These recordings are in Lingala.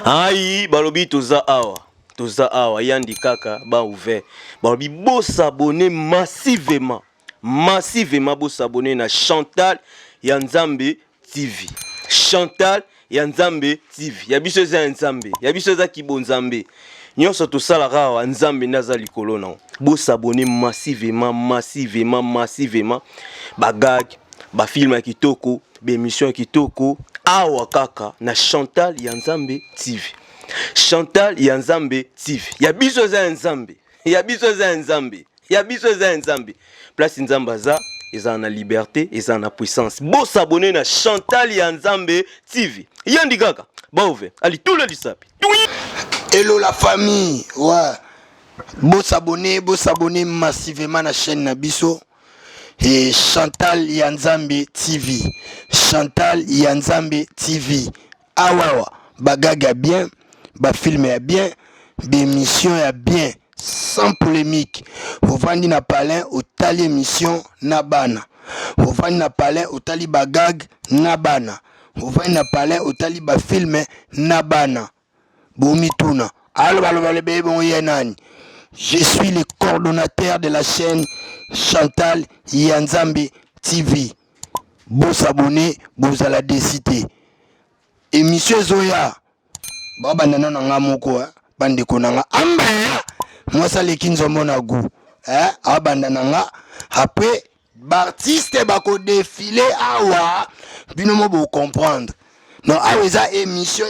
Aïe, balobi toza awa. Toza awa, yandi kaka, ba ouvert. Balobi, beau s'abonner massivement. Massivement, beau s'abonner na Chantal Yanzambe TV. Chantal Yanzambe TV. Yabiso za Yanzambe. Yabiso za Kibonzambe. Nyonso tosala awa, Nzambe naza likolo na. Beau s'abonner massivement, massivement, massivement. Bagag, ba film kitoko, ba émission kitoko. Awa kaka na Chantal Yanzambe TV. Chantal Yanzambe TV. Yabiso za Nzambe. Yabiso za Nzambe. Yabiso za Nzambe. Place Nzambaza, eza na liberté, eza na puissance. Beau s'abonner na Chantal Yanzambe TV. Yandi kaka. Ba ouvert. Allez tout le disapi. Hello la famille. Ouais. Beau s'abonner massivement na chaîne Nabiso. Et Chantal Yanzambe TV. Chantal Yanzambe TV. Awawa. Bagaga bien. Ba film ya bien. Bémission ya bien. Sans polémique. Vous vendez na palin au tali émission Nabana. Vous vendez na palin au tali bagag Nabana. Vous vendez na palin au tali ba film Nabana. Bomituna. Allo bon yenani. Je suis le coordonnateur de la chaîne Chantal Yanzambe TV. Beau s'abonner, vous allez décider. Et monsieur Zoya, baba nana nga moko, bande konanga amba. Moi ça les kinzo mona goût. Abanda nga. Après, l'artiste bako défiler awa, binomo bo comprendre. Non, aweza émission,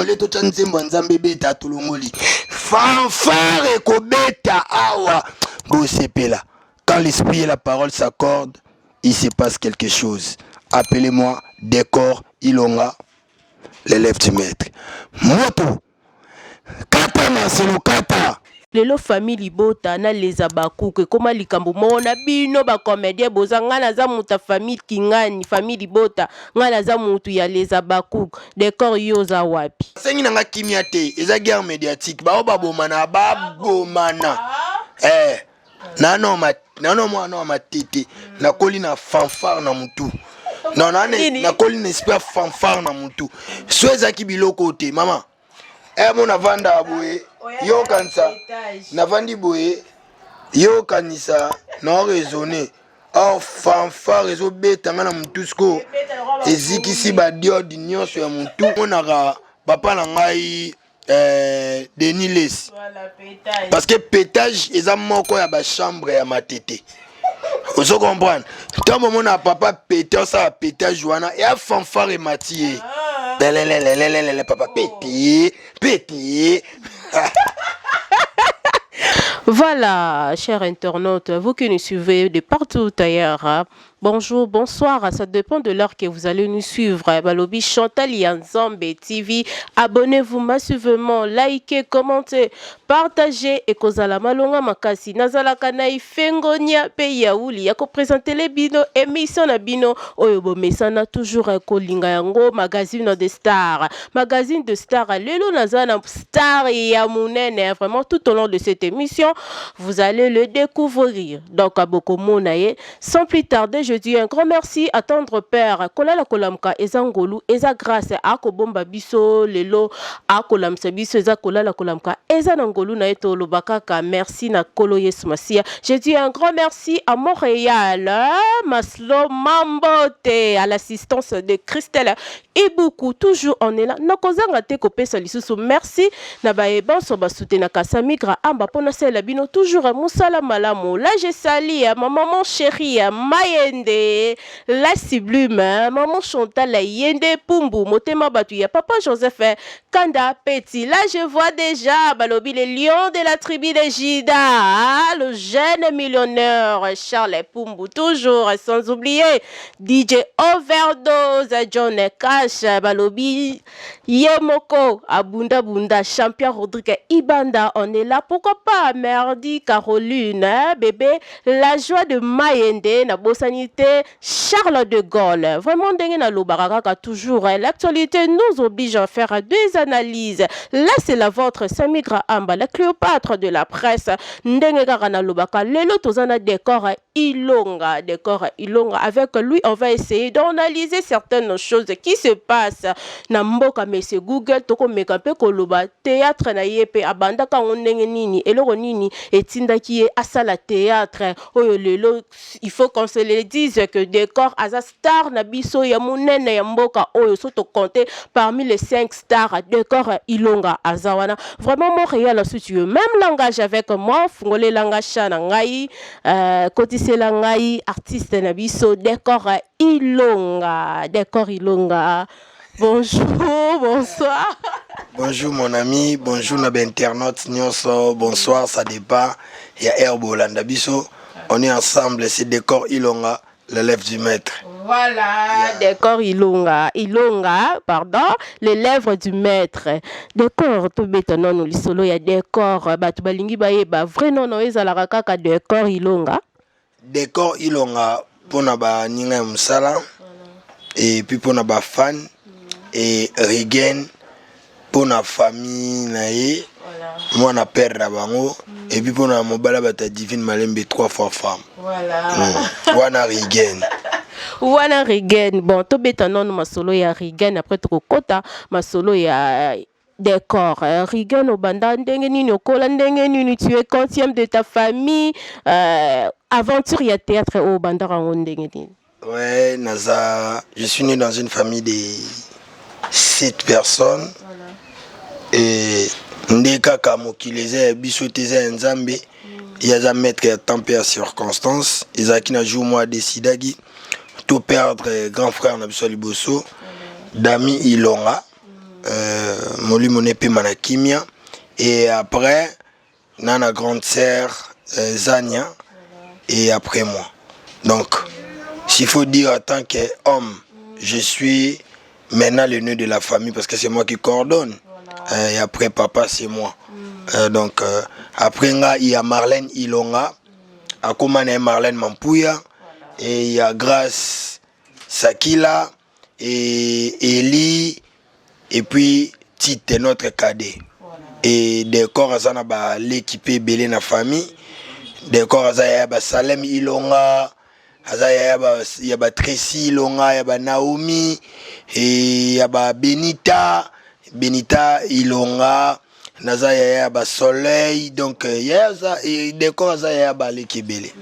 les to tsanzembo nzambe beta tulongoli. Fanfare ko beta awa. Bo sepela. Quand l'esprit et la parole s'accordent, il se passe quelque chose. Appelez-moi Décor Ilonga, l'élève du maître. Moto. Katana c'est le kata. Lelo famille bota na les abaku que koma likambo mona bino ba comédien bozanga na za muta famille kingani famille bota ngala za mutu ya les abaku décor yoza wapi sengi nanga kimia te eza guerre médiatique ba bomana nano mwana matete na koli na fanfare na mutu non na koli na esprit fanfare na mutu sweza ki biloko te mama mon avanda boye yo kanisa navandi boye yo kanisa na raisonner or fanfare ezo beta ngana mutu sko ezikisi ba diode nyonso ya mutu monaka papa na ngai Denis Les parce que pétage eza moko ya ba chambre ya matete ozo comprendre tant mon papa pétage ça pétage wana et fanfare matié papa pété. Voilà, chers internautes, vous qui nous suivez de partout ailleurs, bonjour, bonsoir, ça dépend de l'heure que vous allez nous suivre. Balobi Chantal Yanzambe TV, abonnez-vous massivement, likez, commentez, partagez et kozala malonga makasi. Nazala kanai fengonia pe yaouli yako présenter les bino émission na bino oyobo mesana toujours kolinga yango magazine de stars. Magazine de stars, lelo nazana star ya munene vraiment tout au long de cette émission. Vous allez le découvrir. Donc, à beaucoup monaye. Sans plus tarder, je dis un grand merci à tendre père. Kolala kolamka ezangolu eza grâce à kobomba biso lelo a kolamsa biso eza kolala kolamka ezanangolu na eto lobakaka. Merci na kolo yesmasia. Je dis un grand merci à Montréal, Maslo Mambote, à l'assistance de Christelle et beaucoup. Toujours on est là. Nakozanga te kopesa lisusu. Merci na baeban so basute na kasamigra amba pona sela bino toujours à Moussala Malamo. Là je sali à ma maman chérie à Mayende, la sublime, maman Chantal la Yende Pumbu, Motema Batuya, papa Joseph Kanda Petit. Là je vois déjà Balobi les lions de la tribu de Jida, le jeune millionnaire Charles Pumbu, toujours sans oublier DJ Overdose, John Cash, Balobi Yemoko, Abunda Bunda, champion Rodrigue Ibanda, on est là, pourquoi pas Merdi Caroline, bébé, la joie de Mayende, na bosani maternité Charles de Gaulle. Vraiment, toujours, l'actualité nous oblige à faire des analyses. Là, c'est la vôtre, Samy Grahamba, la Cléopâtre de la presse. Lelo tozana décor Ilonga. Avec lui, on va essayer d'analyser certaines choses qui se passent. Namboka mese Google toko mekampe koloba théâtre na yepe abanda ka ondenge nini eloko nini etinda ki e asala théâtre oyo lelo il faut qu'on se le dise que décor aza star na biso ya munene ya mboka oyo soto compter parmi les 5 stars décor Ilonga azawana vraiment Montréal si tu veux même langage avec moi fungole langage na ngai kotisela ngai artiste na biso décor Ilonga. Bonjour, bonsoir. Bonjour mon ami, bonjour nos internautes, bonsoir, ça dépend. Il y a Herbolanda Bisso, on est ensemble, c'est Décor Ilonga, l'élève du maître. Voilà, Décor Ilonga, pardon, l'élève du maître. Décor, tout béton, nous les solo, il y a Décor, Batubalingi Baeba, vrai non, non, ils allaient à Décor Ilonga. Décor Ilonga, pour na Ninga Msala, et puis pour na fan. Et Rigen pour la famille nae moi na père bango et puis pour la mobala bata divine malembe 3 fois femme voilà wana Rigen bon to beta non ma solo ya Rigen après to kota ma solo ya Décor Rigen au banda ndenge nini okola ndenge nini tu es quantième de ta famille aventure ya théâtre au banda rango ndenge nini. Ouais, Naza, je suis né dans une famille de 7 personnes. Voilà. Et ndeka kamokileze bisoteze nzambe yaza maître ya tempé à circonstance ezaki na jour moi décidagi to perdre grand frère na biso liboso Dami Ilonga molimo nepe manakimia et après nana grande sœur Zania et après moi. Donc s'il faut dire en tant qu'homme, je suis maintenant le nœud de la famille parce que c'est moi qui coordonne. Voilà. Et après papa, c'est moi. Donc après il y a Marlène Ilonga, à Komane Marlène Mampouya, voilà. Et il y a Grace Sakila, et Eli, et puis Tite, notre cadet. Voilà. Et Décor Azana l'équipé belé na famille. Décor Azaya Salem Ilonga. Il y a Tracy Ilonga, il y a Naomi, et il y a Benita Ilonga, il y a Soleil, donc il y a Décor, il y a l'équibélé.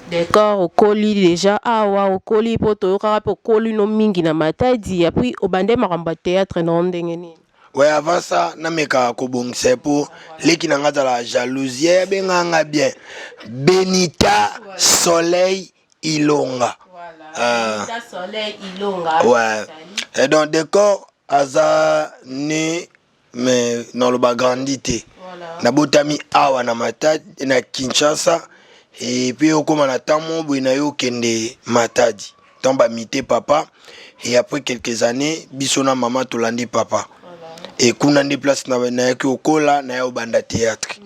Décor au colis déjà, au colis pour te au colis no mingi na matadi, et puis au bandé maramba théâtre non dengeni. Ouais, avant ça, nameka kobongse pour les qui n'ont pas la jalousie, benanga bien. Benita Soleil Ilonga. Voilà. Benita Soleil Ilonga. Ouais. Et donc Décor aza né mais dans le bas grandité. Voilà. Na botami awa na matadi na Kinshasa et puis au comme na tamo bina yo kende matadi. Tamba mité papa et après quelques années bisona maman tolandi papa. Et kuna ndi place na ki okola na ya banda théâtre.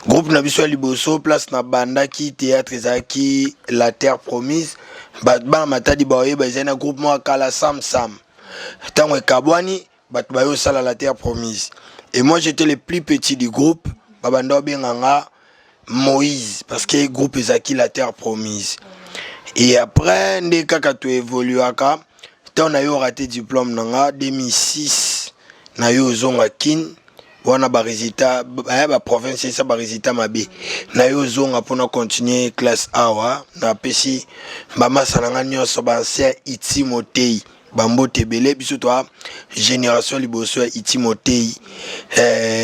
Groupe na biso liboso place na banda ki théâtre zaki la terre promise. Ba matadi ba oyeba zena groupe mo kala Sam. Tango kabwani bat ba yo sala la terre promise. Et moi j'étais le plus petit du groupe, babanda benganga Moïse parce que groupe zaki la terre promise. Et après ndé kaka to évoluaka, tant na yo raté diplôme nanga 2006. Na yo zonga kin wana ba résultat ba province ça ba résultat mabe na yo zonga pona continuer classe awa na pesi ba masananga nyonso ba ancien Itimotei bambo tebele biso to génération liboso ya Itimotei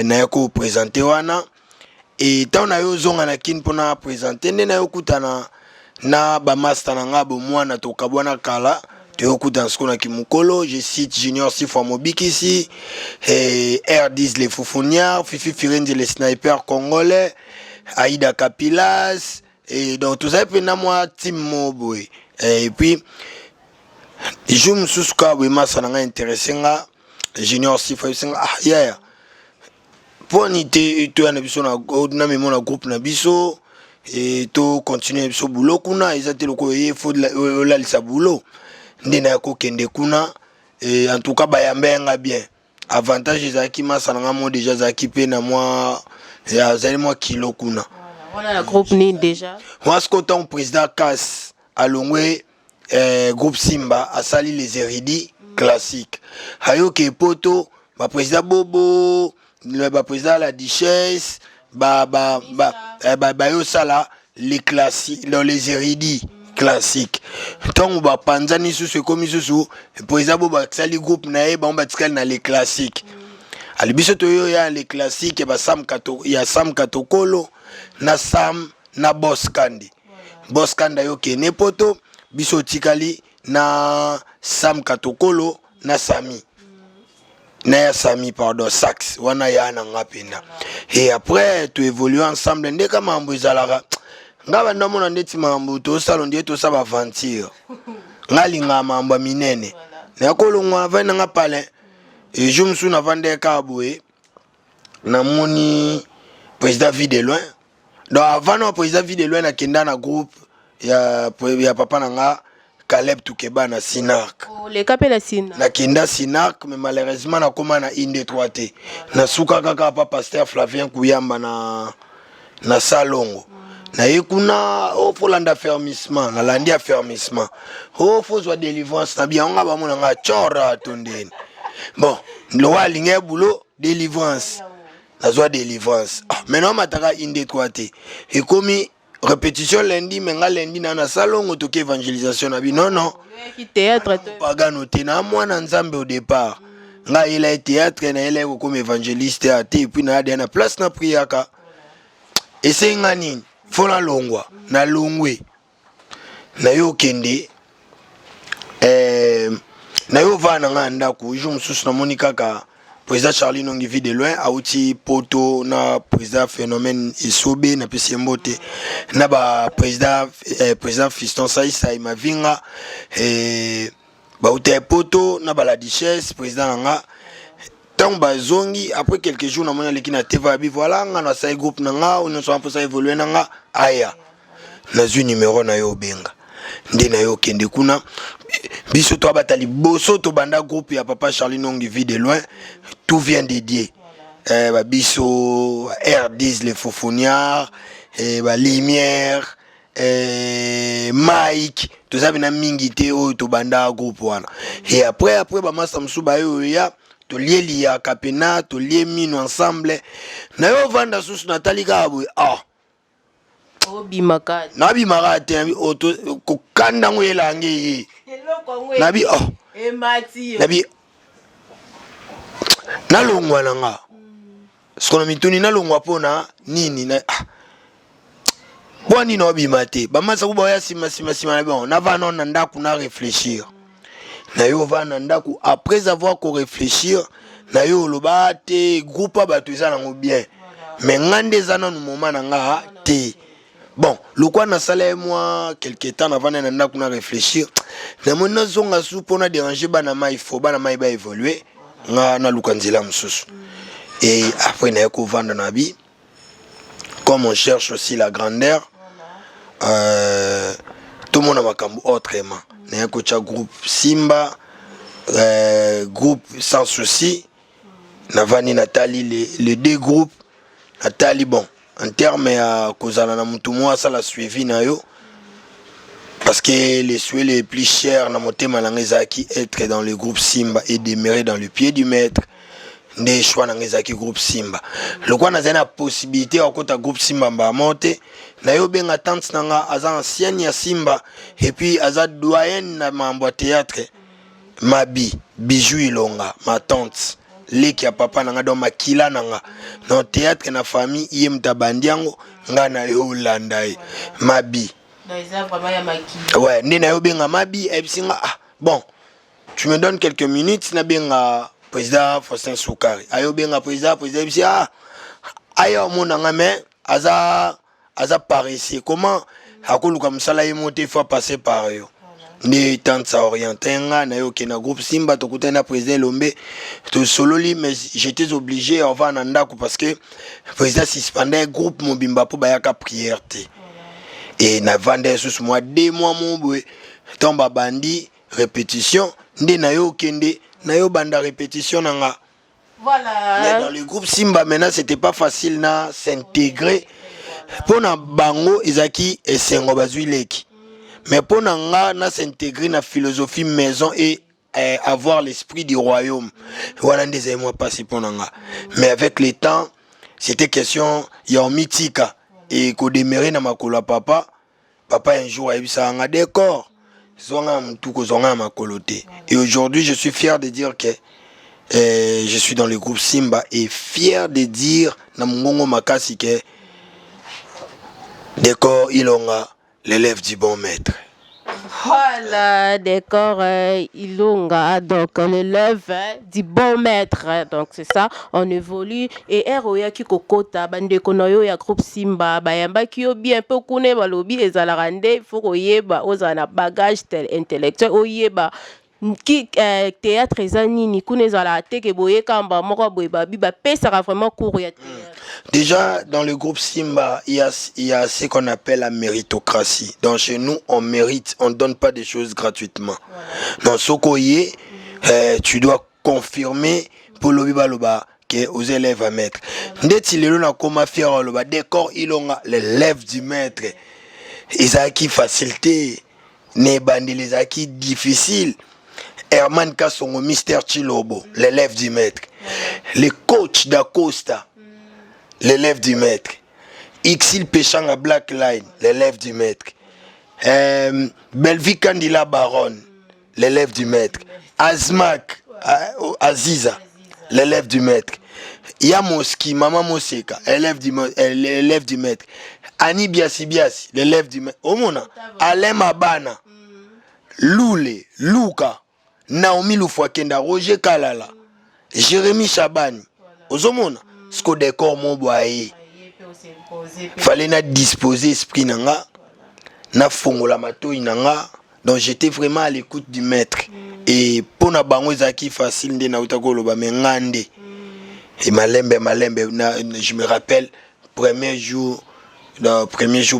na yako présenter wana et tant na yo zonga na kin pona présenter na yo kutana na ba master nanga bo mwana to kabwana kala dans ce qu'on a qui Mukolo, je cite Junior Sifamobik ici, R10 les Foufounia, Fifi Firenze les snipers congolais, Aïda Kapilas, et donc tout ça, puis moi, Tim Moboy. Et puis, je me suis dit, ça m'a intéressé, Junior Sifamobik, hier, pour niter, tu as un groupe Nabiso, et to continuer so boulot kuna ezate loko il faut la lisa boulot ndena ko kende kuna et en tout cas bayambenga bien avantage ezaki masananga mo déjà zaki pe na moi ya zali moi kilo kuna voilà la groupe ni déjà moi ce qu'autant président Cass alongwe groupe Simba a sali les érudits classiques hayo ke poto ba président Bobo le président la Duchesse yo sala les classiques les érudits classiques tant ba panzani sous comme sous président Bobo sali groupe na ba batikali na les classiques ali biso to yo ya les classiques ba Sam Kato ya Sam Katokolo na Sam na Boss Kandi Boss Kanda yo ke ne poto biso tikali na Sam Katokolo na Sami na ya Sami pardon sax wana ya na ngapenda et après tu évolues ensemble ndeka mambo ezalaka ngaba ndamona ndeti mambo to salon die to saba aventure ngalinga mambo minene na kolongwa vana ngapale et je me suis navande kaboué na moni président vie de loin donc avant le président vie de loin na kenda na groupe ya papa nanga Caleb Tukeba na Sinark. Oh, les capes la Sinark. Na kenda Sinark mais malheureusement na koma na inde 3T. Na suka kaka pa pasteur Flavien Kuyamba na Salongo. Na yekuna o faut landa fermissement, na landi affermissement. O faut soit délivrance na bien nga ba mona nga chora tondeni. Bon, lo wa linge boulot délivrance. La joie délivrance. Maintenant mataka inde 3T. Et comme répétition lundi mais nga lundi na salon otoke évangélisation na bi non théâtre pagano tena mwana nzambe au départ nga il a théâtre na ele ko comme évangéliste à et puis na na place na priaka et c'est ngani fona longwa na longwe na yo kende na yo vana nga ndako jo mususu na monika ka président Charlie Nongi vit de loin auti poto na président phénomène isobe na pesi mbote na ba président Fiston Saïsa Imavinga ba uti poto na ba la Duchesse président nga tant ba zongi après quelques jours na mona leki na TV bi voilà nga na sai groupe na nga on so pour ça évoluer na nga aya na zu numéro na yo benga ndena yo kende kuna biso to batali boso to banda groupe ya papa Charlie Nongi vit de loin tout vient dédié ba biso R10 les Fofoniards ba Lumière Mike tout ça bina mingité o to banda groupe wana et après ba masa msuba yo ya to lieli ya kapena to liemi ensemble na yo vanda susu natali ka abwe nabi magate auto ko kanda ngwela ngi nabi nabi nalongwa nanga skona mituni nalongwa pona nini na boni no bimate bamasa kuba ya sima na bon na va non ndaku na réfléchir na yo va na ndaku après avoir ko réfléchir na yo lobate groupe ba to ezana ngo bien mais ngande zana no moment nanga te. Bon, le quoi na salé moi quelques temps avant na kuna réfléchir. Na mona zonga sou pona déranger bana mai faut bana mai ba évoluer na lukanzila msusu. Et après na ko vendre na bi comme on cherche aussi la grandeur tout le monde a makambo autrement. Na ko cha groupe Simba groupe sans souci na vani Nathalie les deux groupes Nathalie bon en termes à kozala na mutu moi ça la suivi na yo parce que les souhaits les plus chers na motema langezaki être dans le groupe Simba et demeurer dans le pied du maître des choix langezaki groupe Simba le quoi na zena possibilité à côté groupe Simba ba monter na yo benga tante nanga aza ancienne ya Simba et puis aza doyenne na mambo théâtre Mabi Bijou Ilonga ma tante leki ya papa nanga do makila nanga no théâtre na famille yemta bandiango nga na yo landai Mabi ouais ndina yo benga Mabi ebisinga bon tu me donnes quelques minutes na benga président Faustin Soukari ayo benga président bisi ayo mona nga mais aza paresseux comment akoluka msala yemote faut passer par yo ne tant ça orienté nga na yo kena groupe Simba to kutana président Lombe to sololi mais j'étais obligé avant nandako parce que président suspendait groupe Mobimba pour bayaka prière té et na vanda sous moi 2 mois mon boy tomba bandi répétition ndé na yo kende na yo banda répétition nanga. Voilà. Mais dans le groupe Simba maintenant c'était pas facile na s'intégrer pour na bango ezaki esengo bazuileki. Mais pour nga na s'intégrer na philosophie maison et avoir l'esprit du royaume. Voilà des mois passés pour nga. Mais avec le temps, c'était question ya mythique et ko démarrer na makolo papa. Papa un jour a eu ça en décor. Zonga tout ko zonga makoloté. Et aujourd'hui, je suis fier de dire que je suis dans le groupe Simba et fier de dire na mungongo makasi que décor Ilonga, l'élève du bon maître. Voilà, d'accord, Ilonga, donc l'élève du bon maître, donc c'est ça, on évolue. Et Eroya qui kokota, bande konoyo ya groupe Simba, bayamba qui yo bien peu kune balobi ezalarande, faut oyeba ozana bagage tel intellectuel, oyeba qui théâtre ezani ni kune zala teke boye kamba moko boye babi ba pesera vraiment cours ya théâtre. Déjà, dans le groupe Simba, il y a ce qu'on appelle la méritocratie. Donc, chez nous, on mérite, on ne donne pas des choses gratuitement. Dans Sokoye, tu dois confirmer pour le bibaloba que aux élèves à mettre. Dès qu'il est là, comment faire le décor, il a l'élève du maître. Ils ont acquis facilité, les bandits, les acquis difficiles. Herman Kassongo, Mister Chilobo, l'élève du maître. Le coach d'Acosta. L'élève du maître. Ixil Péchang à Black Line, l'élève du maître. Belvi Kandila Baron, l'élève du maître. Azmak, Aziza, l'élève du maître. Yamoski, Mama Moseka, l'élève du maître. Ani Biasi Biasi, l'élève du maître. Omona, Alem Abana, Loulé, Luka, Naomi Lufwakenda, Roger Kalala, Jérémy Chabani. Ozomona. Ce que décor mon boye fallait na disposer esprit nanga na fongola matoi nanga, donc j'étais vraiment à l'écoute du maître et pour na bango ezaki facile nde na utakolo ba mengande et malembe je me rappelle premier jour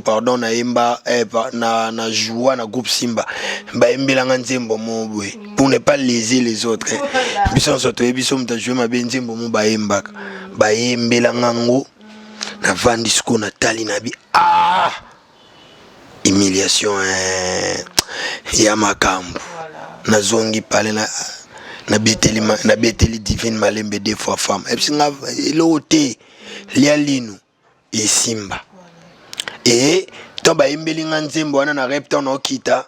pardon na emba na joie na groupe Simba ba embelanga nzembo mo boye pour ne pas léser les autres biso soto biso mta jouer ma benzembo mo ba embaka ba embelanga ngo na vandisco na tali na bi humiliation ya makambo na zongi pale na beteli divine malembe deux fois femme et puis nga loté lia linu et Simba. Et quand ba embelinga nzembo wana na repta na okita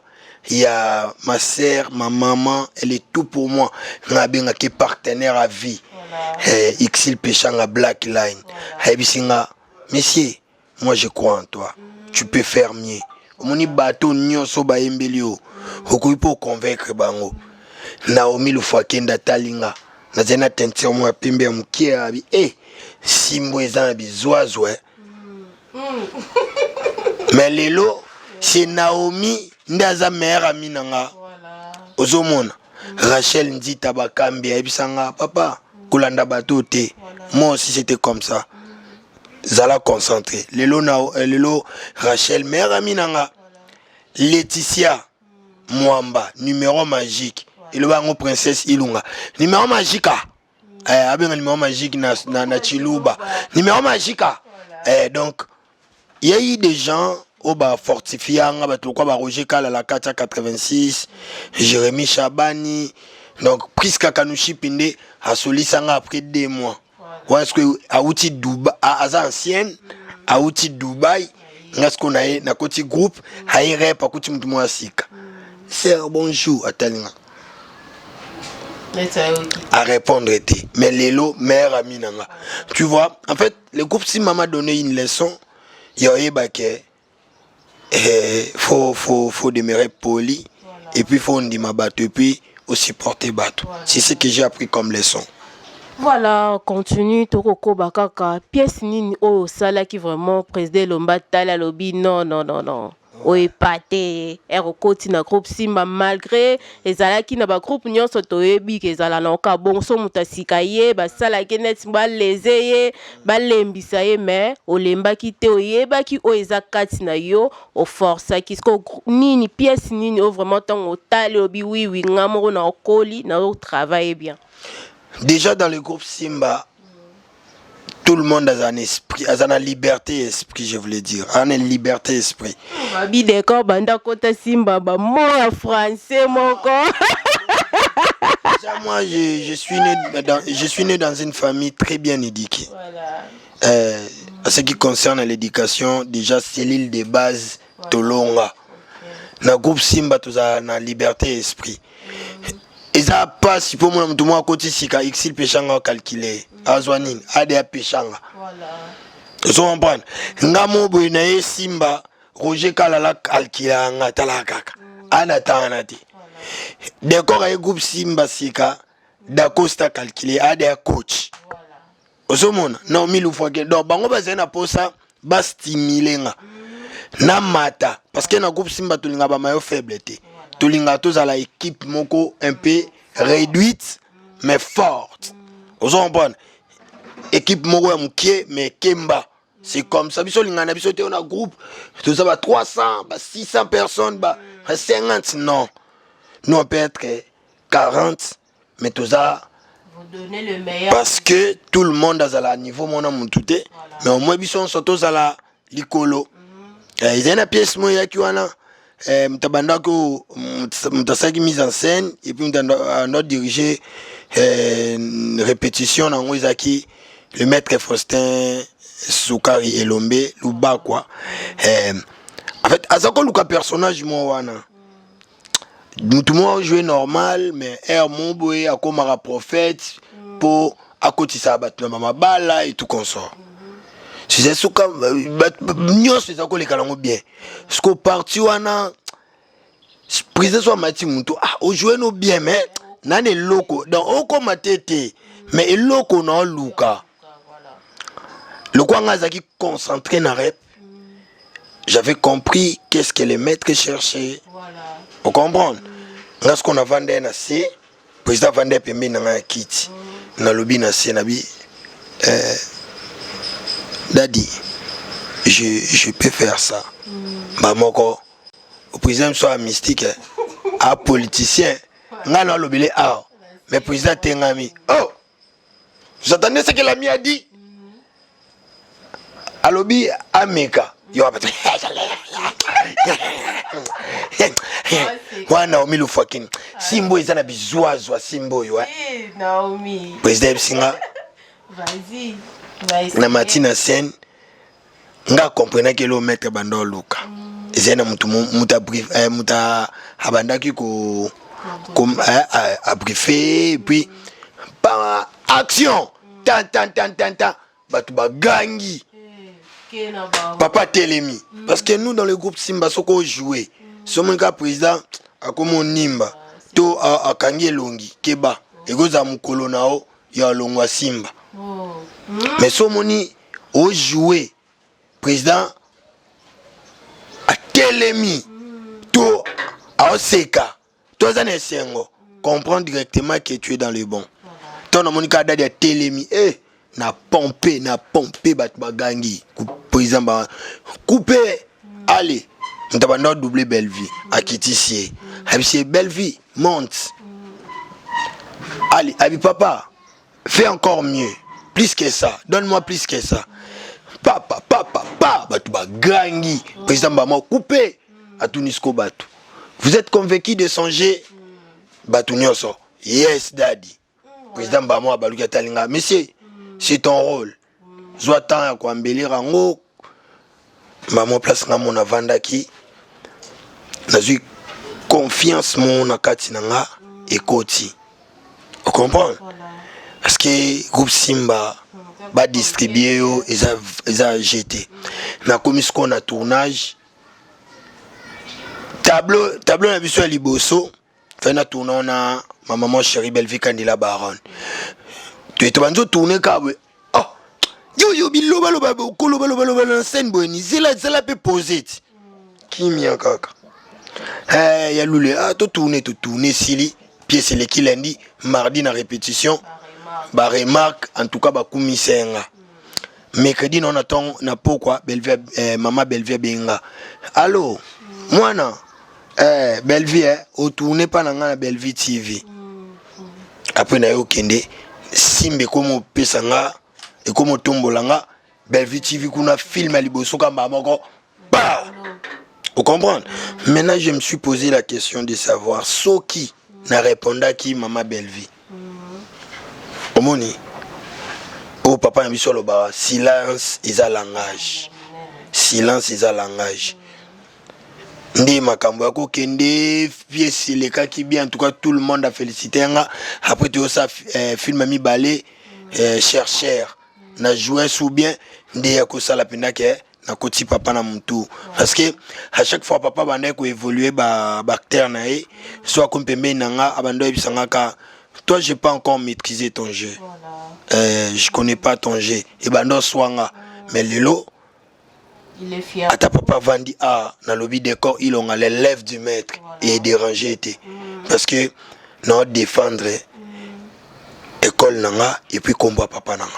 ya ma sœur, ma maman, elle est tout pour moi. Nga benga ke partenaire à vie. Ixil Péchanga Black Line. Habisinga, monsieur, moi je crois en toi. Tu peux faire mieux. Moni bateau nyonso ba embelio. Okoyi po convaincre bango. Naomi Lufwakenda talinga. Na zena tenti mo pembe mukie abi. Simbo ezana bizwazo mais lelo c'est Naomi ndaza mère ami nanga ozomona Rachel Ndita Bakambi ebisanga papa kulanda bato te moi aussi c'était comme ça zala concentré lelo Rachel mère ami nanga Laetitia Mwamba numéro magique il va ngo princesse Ilunga numéro magique abenga numéro magique na Chiluba numéro magique donc il y a eu des gens au bas fortifié Roger Kala la 486 Jérémy Chabani donc Priska Kanouchi Pinde a solisanga après 2 mois est-ce que à outil Dubaï à ancienne à outil Dubaï est-ce qu'on a na côté groupe haïre pas côté mutumo asika c'est bonjour atalinga à répondre était mais Lelo mère ami nanga tu vois en fait le groupe si m'a donné une leçon il y a faut demeurer poli et puis faut on dit ma bateau et puis aussi porter bateau c'est ce que j'ai appris comme leçon. Voilà, continue Tokoko Bakaka pièce nini au sala qui vraiment président Lomba Tala Lobi non oepate erokoti na groupe Simba malgré ezalaki na ba groupe nyonso toyebi ke ezala na oka bonso mutasika ye basalaki neti baleze ye balembisa ye mais olembaki te oyebaki o eza kati na yo o forçaki nini pièce nini o vraiment tant otali obi oui ngamoro na okoli na o travailler bien. Déjà dans le groupe Simba, tout le monde a un esprit, a une liberté esprit, je voulais dire, a une liberté esprit. Babi d'accord, banda kota Simba, ba moi français mon corps. Déjà, moi, je suis né dans une famille très bien éduquée. Voilà. En ce qui concerne l'éducation, déjà c'est l'île de base Tolonga. Dans le groupe Simba, tu as une liberté esprit. Et ça passe pour moi, tout le monde côté si il péchanga calculé, azwanin, adé péchanga. Voilà. Tu comprends? Ngamo boinae Simba, Roger Kalala calculé ngatala kaka. Anata. D'accord avec groupe Simba Sika, d'Acosta calculé, adé coach. Voilà. Osomona, non mille fois que donc bango bazena posa ba stimuler nga. Na mata parce que dans groupe Simba tulinga ba mayo faiblesse. Tulinga tous à la équipe moko un peu réduite mais forte. Vous comprenez? Équipe moko ya mukie mais kemba. C'est comme ça biso linga na biso te on a groupe tout ça ba 300, ba 600 personnes, ba 50 non. Nous on peut être 40 mais tout ça vous donnez le meilleur parce que tout le monde a la niveau mon amour tout est mais au moins biso on sont à la likolo. Ils ont une pièce moya qui wana mtabanda ko mtasaki mise en scène et puis on a dirigé une répétition dans Wizaki le maître Faustin Soukari Elombe Luba quoi. En fait azako luka personnage mo wana tout le monde jouait normal mais mon boy a comme un prophète pour à côté ça battre maman bala et tout consort. C'est ce que nous c'est ça que les calango bien. Ce qu'on parti wana prise soit mati muto ah on jouait nous bien mais nane loko donc on comme tete mais loko na luka. Le quoi ngazaki concentré na rep. J'avais compris qu'est-ce que les maîtres cherchaient. Voilà. Vous comprenez? Lorsqu'on a vendu un assez, le président vendait pembe dans un kit. Dans le lobby nabi. Daddy, je peux faire ça. Mamoko, le président soit mystique, un politicien. Nga na lobby ah. Mais le président tengami. Oh, vous entendez ce que l'ami a dit? À lobby Ameka. Yo wana omi lu fucking Simbo izana bizwazwa Simbo yo Naomi président singa vas-y na matina scène nga comprendre que le maître bando luka ezena muta brief muta abandaki ko comme a briefer puis par action tan batu bagangi Papa Telemi. Parce que nous, dans le groupe Simba, ce qu'on jouait, sommes un président, à comme on nimba, to à Kangi Longi, Keba, et goza mukolo nao, ya longwa Simba. Mais somoni, au jouer, président, à Telemi, to à Oseka, to zane sengo, comprendre directement que tu es dans le bon. Ton amonika dadi à Telemi, na pomper bat bagangi président ba couper allez on t'a pas doubler belle vie à Kitissé c'est belle vie monte allez abi papa fais encore mieux plus que ça donne-moi plus que ça papa bat bagangi président ba moi couper à Tunisco batu vous êtes convaincu de songer batu nyoso yes daddy président ba moi baluka talinga monsieur c'est ton rôle. Soit tant à quoi embellir en haut. Maman place na mon avandaki. N'a eu confiance mon akati nanga et koti. Vous comprenez? Parce que groupe Simba va distribuer ils a jeté. Na commis qu'on a tournage. Tableau na biso ya liboso. Fait na tourner on a ma maman chérie Belvi Kandila Baron. Tu es tourné kabwe. Oh, yo biloba scène boni zela peut poser. kimia kaka. Ya lule, to tourner sili, pièce le qui lundi, mardi na répétition. Ba remarque en tout cas ba kumisenga. Mercredi non attend na pourquoi Bellevue maman Bellevue benga. Allô, mwana Bellevue au tourner pas na Bellevue TV. Après na yo kende simbe comme pesanga et comme tombolanga Bellevue TV kuna film liboso kamba moko ba. Vous comprenez? Maintenant je me suis posé la question de savoir qui n'a répondu qui maman Bellevue. Omoni. Oh papa yambiso loba silence is a langage. Silence is a langage. Ndi makambo yako kende pièce le cas qui bien en tout cas tout le monde a félicité nga après tout ça film mi balé cher na jouer sous bien ndi yako sala penda ke na koti papa na mtu parce que à chaque fois papa bande ko évoluer ba acteur na e soit comme pembe nanga abando ebisanga ka toi j'ai pas encore maîtrisé ton jeu. Je connais pas ton jeu et bando swanga mais lelo il est fier. À ta papa Vandi dans le décor, il a les lèvres du maître et dérangé était. Parce que nous défendre école nanga et puis combat papa nanga.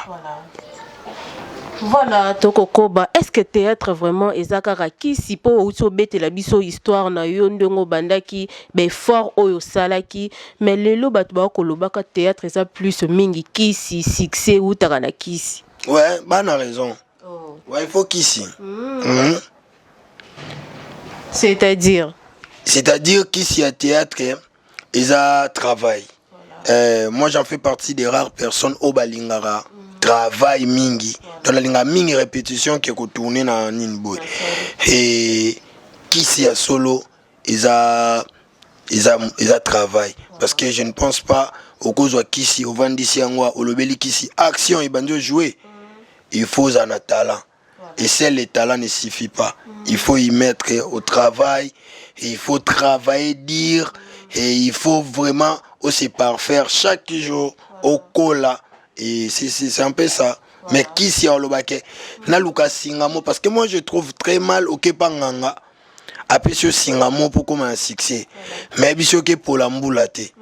Voilà, Tokokoba, est-ce que théâtre vraiment ezakara ki si po outo bete la biso histoire na yo ndongo bandaki be fort oyo salaki mais lelo batu ba kolobaka théâtre ça plus mingi ki si succès ou takana kisi. Ouais, bah on a raison. Ouais, il faut qu'ici. C'est-à-dire qu'ici à théâtre, ils a travail. Moi, j'en fais partie des rares personnes au Balingara. Travail mingi. Dans la linga mingi répétition qui est tournée dans Ninboy. Et qu'ici à solo, ils a travail. Parce que je ne pense pas au cause de qu'ici, au Vandisi Angwa, au Lobeli qu'ici, action et bandio jouer. Il faut un talent. Et seul le talent ne suffit pas. Il faut y mettre au travail. Et il faut travailler, dire. Et il faut vraiment aussi parfaire chaque jour au cola. Et c'est un peu ça. Mais qui s'y a le baquet? Na Luka Singamo. Parce que moi je trouve très mal au Kepanganga. Après ce Singamo pour comme un succès. Mais bisoke pour la mboulate.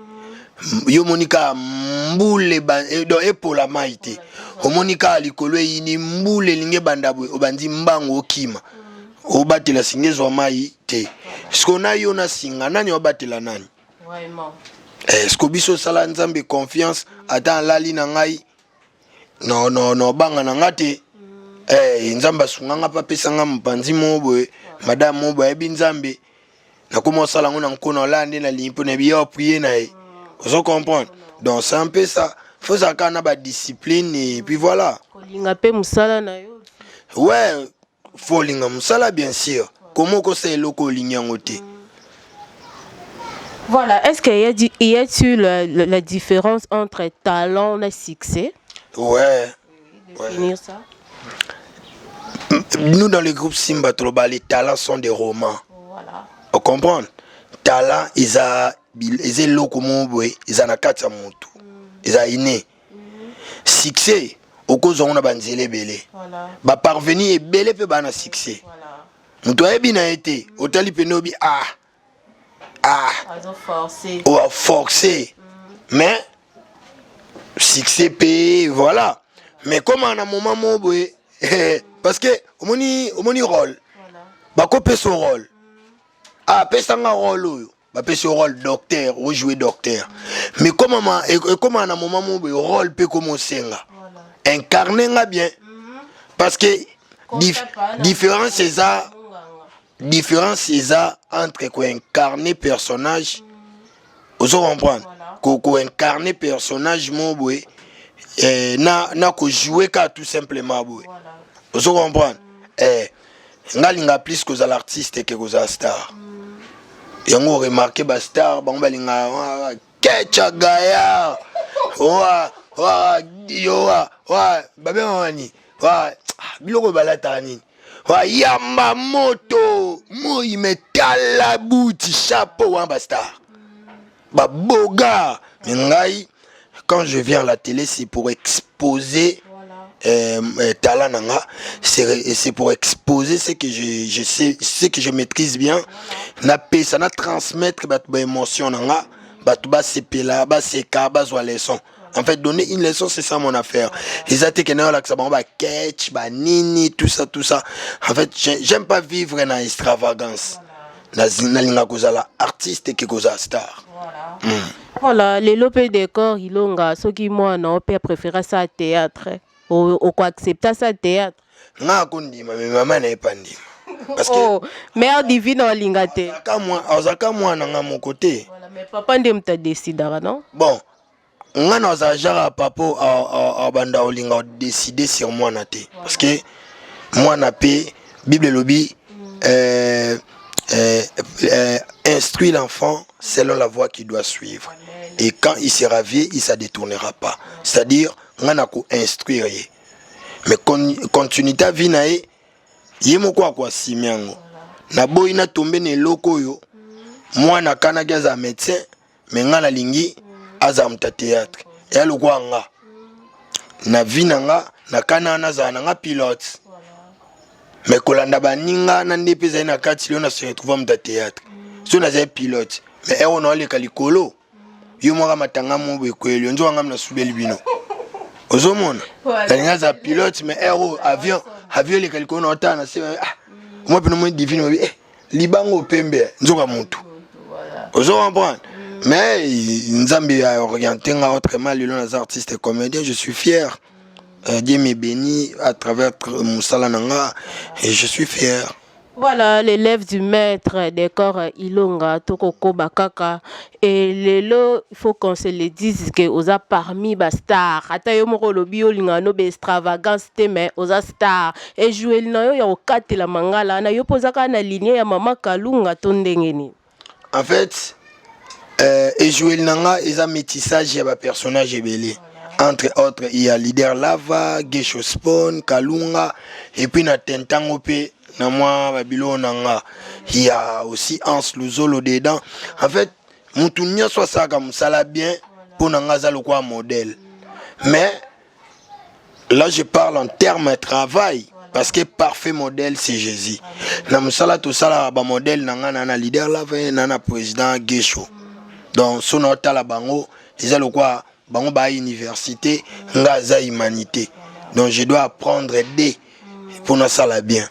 Yo monika mboule do epola maite omonika likolo yini mboule linge bandabwe obandi mbango okima obatela singezo maite skona yo na singa nani obatela nani vraiment est-ce biso sala nzambe confiance ata lali na ngai no banga na ngate nzamba sunganga pa pesanga mpanzi mobwe madame mobwe ebi nzambe na komo sala ngona nkona lande na limpo na biyo prier na e. Vous comprenez? Donc c'est un peu ça. Il faut ça qu'on a la discipline et puis voilà. Ouais, faut linga musala bien sûr. Comment que c'est le colignoté? Voilà, est-ce qu'il y a-t-il la différence entre talent et succès? Ouais. Définir ça. Nous dans le groupe Simba Troba, les talents sont des romans. Voilà. Vous comprenez? Talent, ils a locomobo, ils a nakata mutu. Ils a inné. Succès, au cause on a banzele belé. Ba parvenir et belé pe bana succès. Mutu a bien été, otali penobi forcé. Mais succès payé, voilà. Mais comme en un moment mobwe, parce que omoni rôle. Ba copé son rôle. Pesanga rôle. C'est un rôle docteur ou jouer docteur. Mais comment à un moment où le rôle peut commencer incarner bien. Parce que différence c'est ça entre quoi incarner personnage. Vous comprenez? Qu'on incarner personnage mobwe na ko jouer ka tout simplement boy. Vous comprenez? Ngalinga plus que l'artiste que que star. Et on a remarqué que star balinga kecha gaya babe mani biloko balata nini yamba moto moi metala bouti chapeau ba star ba boga ngai quand je viens à la télé c'est pour exposer talent nanga, c'est pour exposer ce que je sais, ce que je maîtrise bien. Na pesa na transmettre ba émotion nanga, ba sepela, ba seka, ba zo leçon. En fait, donner une leçon, c'est ça mon affaire. Les attaques là que ça ba catch, ba nini, tout ça. En fait, j'aime pas vivre dans extravagance. Na linga kozala artiste qui koza star. Voilà, les lopes décor ilonga, ceux qui moi non père préféré ça théâtre. Ou quoi accepter ça théâtre. Nga kondima mais maman n'est pas ndima. Parce que oh, mère divine en lingate. Ozaka moi na mon côté. Voilà, mais papa ndem ta décidera non? Bon, nga na ozajara papa a banda olinga décider sur moi na té. Parce que moi na paix Bible lobby instruit l'enfant selon la voie qu'il doit suivre. Et quand il sera vieux, il ne se détournera pas. C'est-à-dire, on a instruire. Mais continuité vie nae, yemo quoi simiango. Na boy na tombe ne loko yo. Moi na kana gaza médecin, mais nga la lingi aza mta théâtre. Et alo kwa nga. Na vie nga na kana na za nga pilote. Mais kolanda baninga na ndepeza na kati na se retrouver mta théâtre. So na za pilote. Mais on a le kalikolo. Yo mo matanga mo bekweli nzo nga na subeli bino. Ozomona. La za pilote mais héros avion le kaliko na otana c'est moi pino mo divine libango pembe nzo ka mutu. Ozo comprendre. Mais Nzambi a orienté nga autrement les artistes et comédiens, je suis fier. Dieu me bénit à travers Moussala Nanga et je suis fier. Voilà l'élève du maître des corps Ilonga Tokoko Bakaka et lelo il faut qu'on se le dise que oza parmi ba stars ata yo moko lobi olinga no be extravagance te mais oza star et jouer na yo ya okatela mangala na yo pozaka na ligne ya mama Kalunga to ndengeni. En fait et jouer nanga eza métissage ya ba personnage ebele. Entre autres il y a Leader Lava, Gesho Spawn, Kalunga et puis na Tentango pe na moi Babylon nanga il y a aussi Hans Luzolo dedans. En fait mutu nyonso ça comme ça la bien pour nanga za lokwa modèle. Mais là je parle en termes de travail parce que parfait modèle c'est Jésus. Na musala to sala ba modèle nanga na Leader Lava na président Gesho. Donc son la bango ils ont quoi bango ba université ngaza humanité. Donc je dois apprendre des pour na sala bien.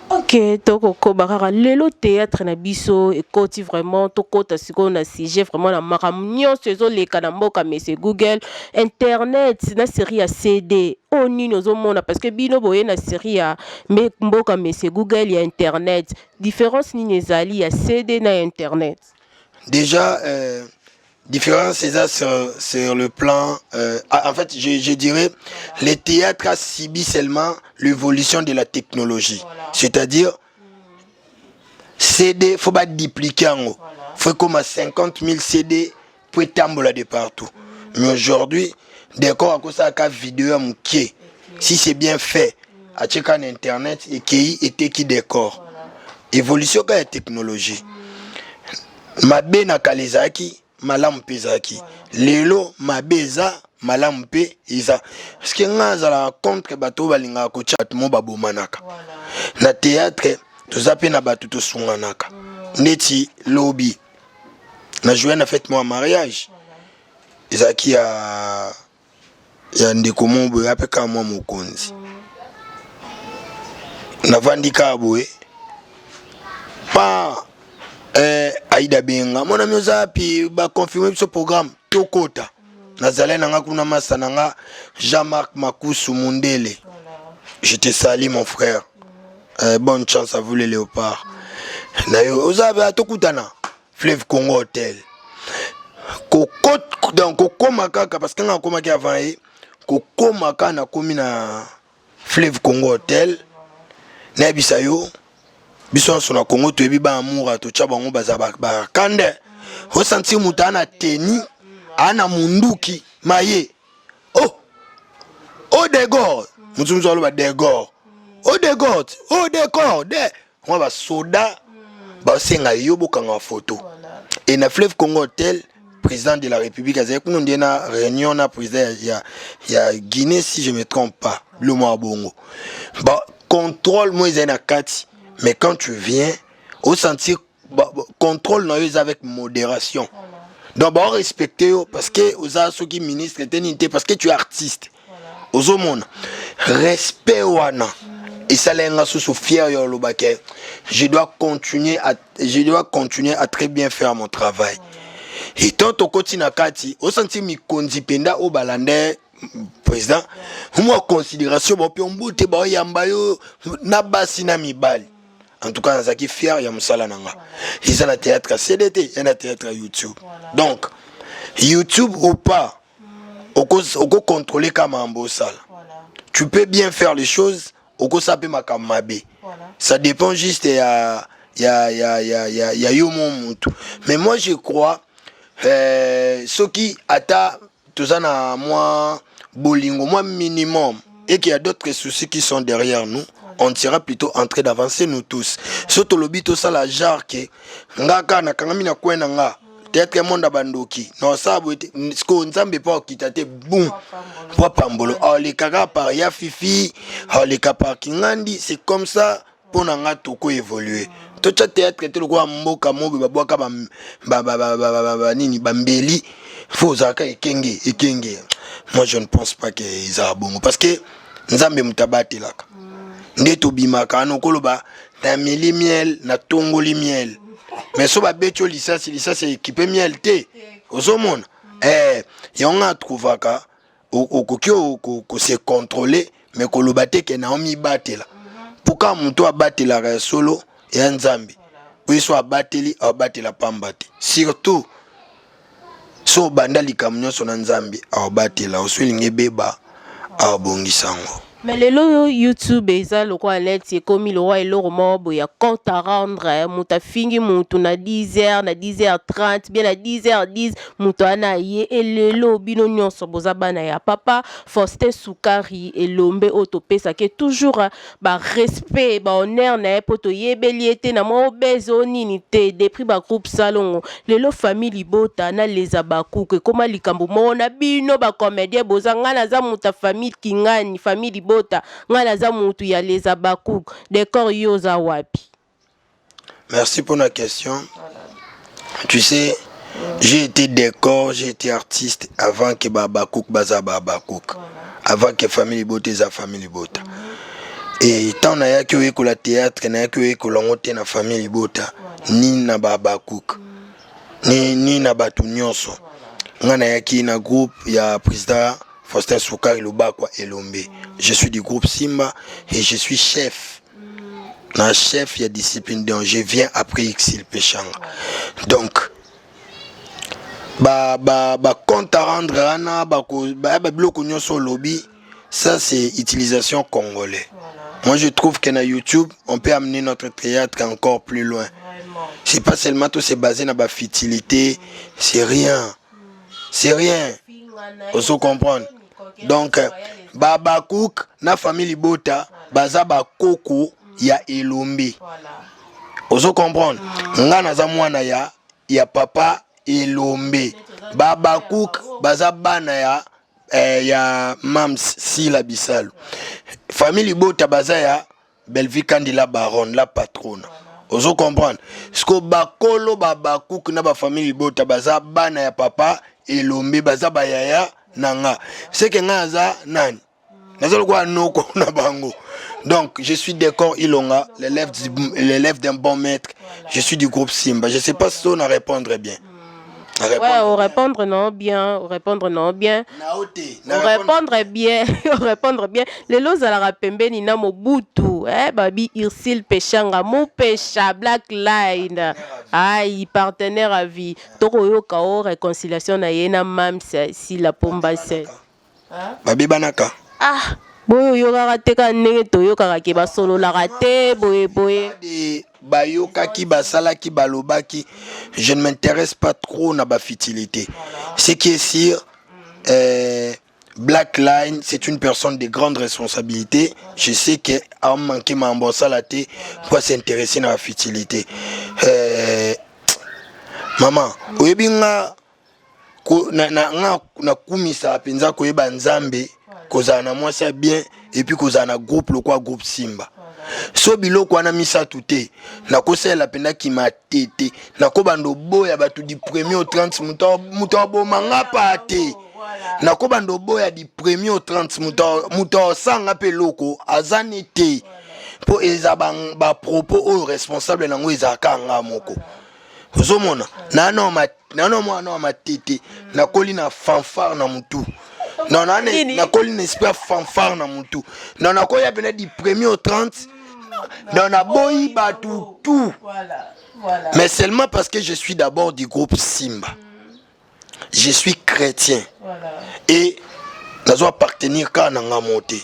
Ok, toko kobarara lelo théâtre na biso et koti vraiment toko ta siko na sujet vraiment na makamnyo sezo le kanamboka mais c'est Google internet na série à CD oni nozo mona parce que bino boye na série à mais mboka mais c'est Google il y a internet différence ni nezali ya CD na internet. Déjà différence c'est ça sur le plan en fait je dirais le théâtre a subi seulement l'évolution de la technologie. Voilà. C'est-à-dire CD faut pas dupliquer en haut. Faut comme à 50 000 CD pour tambola de partout. Mais aujourd'hui d'accord à cause de la vidéo à si c'est bien fait à checker en internet et qui était qui décor. Évolution de la technologie. Mabe na kalezaki malamu pezaki lelo mabeza malamu pe iza parce que ngaza la contre bato balinga ko chat mo babomanaka na théâtre tozape na bato to sunganaka neti lobby na jouer na fête moi mariage izaki ya ndeko mombo apeka moi mokonzi na vandika boye pa Aïda Benga mon ami ozapi ba confirmer ce programme tokota nazala nanga kuna masananga Jean-Marc Makusu Mundele. Je te salue mon frère. Bonne chance à vous les léopards. Na yo ozabi atokutana Fleuve Congo Hotel. Kokot donc kokoma kaka parce que nga komaki avant kokoma kana komi na Fleuve Congo Hotel. Na bisayo biso sona Congo to ebi ba amour to chabango bazaba ba kande ho sentir mutana teni ana munduki maye oh de god mutumzo alo ba de god oh de god oh de god de on ba soda ba senga yobo kanga photo et na Fleuve Congo Hotel président de la République avec nous on a réunion na président il y a Guinée si je me trompe pas le mois bongo bah contrôle moi na kati mais quand tu viens au sentir contrôle non avec modération donc bah respecter parce que aux ceux qui ministre était parce que tu es artiste aux monde respect wana et ça l'enga sous fier yo lobake je dois continuer à très bien faire mon travail et tant au kotina kati au senti mi konzi penda au balande président moi considération ba pe mbote ba yamba yo na basi na mibali en tout cas nazaki fier ya musala nanga ils na théâtre CDT et na théâtre YouTube donc YouTube ou pas au contrôler comme un beau sale tu peux bien faire les choses au kosape makamabe ça dépend juste ya yo mon mais moi je crois ce qui ata tozana moi bolingo moi minimum et qu'il y a d'autres soucis qui sont derrière nous on sera plutôt en train d'avancer nous tous surtout le bito ça la genre que ngaka na kangami na kwena nga peut-être monde bandoki non ça ce qu'on nzambe pas kitate boum papa mbolo les kaka par ya fifi les kapa kingandi c'est comme ça pour nga toko évoluer tout ça théâtre tout le quoi mboka mobe babwaka ba nini bambeli faut zaka ekenge moi je ne pense pas que ça bon parce que nzambe mutabati laka ndeto bimaka anokoloba na mili miel na tongoli miel mais so ba becho lisasi c'est équipé miel te ozomona yonga trouvaka okoki ko se contrôler mais koloba te ke na omi batela pourquoi muto abatela solo ya nzambi puis so abateli abatela pambate surtout so banda likamnyo so na nzambi abatela oswelinge beba abongisango. Mais le YouTube eza le quoi net comme le roi et le romo ya compte à rendre muta fingi mutu na 10h na 10h30 bien à 10h10 mutu ana ye et le bino nyonso bozabana ya papa Faustin Soukari et lombe otopesa que toujours ba respect ba honneur na poto yebeliete na mo bezo nini te depuis ba groupe salon le famille libota na les abaku que comment likambo mona bino ba comédien bozanga na za muta famille kingani famille bota ngala za mutu ya les abakou décor yoza wapi. Merci pour la question. Tu sais, j'ai été décor, j'ai été artiste avant que Babakouk baza Babakouk. Avant que famille bota za famille bota. Et tant na ya que ko la théâtre na ya que ko longote na famille bota ni na Babakouk. Ni na batu nyonso. Ngana ya ki na groupe ya président Faustin Soukari Lubakwa Elombe. Je suis du groupe Simba et je suis chef. Un chef, il y a discipline donc je viens après Exil Péchanga. Donc, compte à rendre ana bloc sur lobby, ça c'est utilisation congolais. Moi je trouve que na YouTube, on peut amener notre théâtre encore plus loin. C'est pas seulement tout c'est basé sur la fertilité, c'est rien. C'est rien. On se comprend. Donc Babakouk na famille bota baza ba koko ya Elombe. Ozo comprendre. Nga na za mwana ya papa Elombe. Babakouk baza bana ya Mams Sila Bisalo. Famille bota baza ya Belvi Kandila Baron la patronne. Ozo comprendre. Sko bakolo Babakouk na ba famille bota baza bana ya papa Elombe baza ba yaya nanga c'est que ngaza nani nazalo kwa noko na bango donc je suis décor Ilonga l'élève d'un bon maître je suis du groupe Simba je sais pas si on a répondre bien ouais on répondre non bien on répondre bien les lots à la rapembeni na mobutu babi Irsil Pechanga mo pecha Black Line ai partenaire à vie toko yo kao réconciliation na yena mam si la pomba c'est babi banaka boyo yo kaka ka ndenge toyo kaka ke basolo la raté boye bayoka ki basala ki balobaki je ne m'intéresse pas trop na ba fertilité ce qui est sûr Black Line, c'est une personne de grande responsabilité. Je sais qu'elle a manqué ma ambassadeur pour s'intéresser à la fertilité. Maman, na kumisa penza koyeba nzambe kozala na mwasi ya bien et puis kozala na groupe lokwa groupe Simba. So biloko wana misatu te nakosala penda kima tete nakobando boya batu di premier au 30 muto bomanga pa te nakobando boya di premier au 30 muto sanga pe loko azane te po eza ba propos au responsable nango ezaka nga moko ozomona nano mwana matete nakoli na fanfare na mutu non nakoli na esprit fanfare na mutu non nakoli ya pena di premier au 30 non na boyi batu tout mais seulement parce que je suis d'abord du groupe Simba. Je suis chrétien et nazo appartenir ka na nga monté.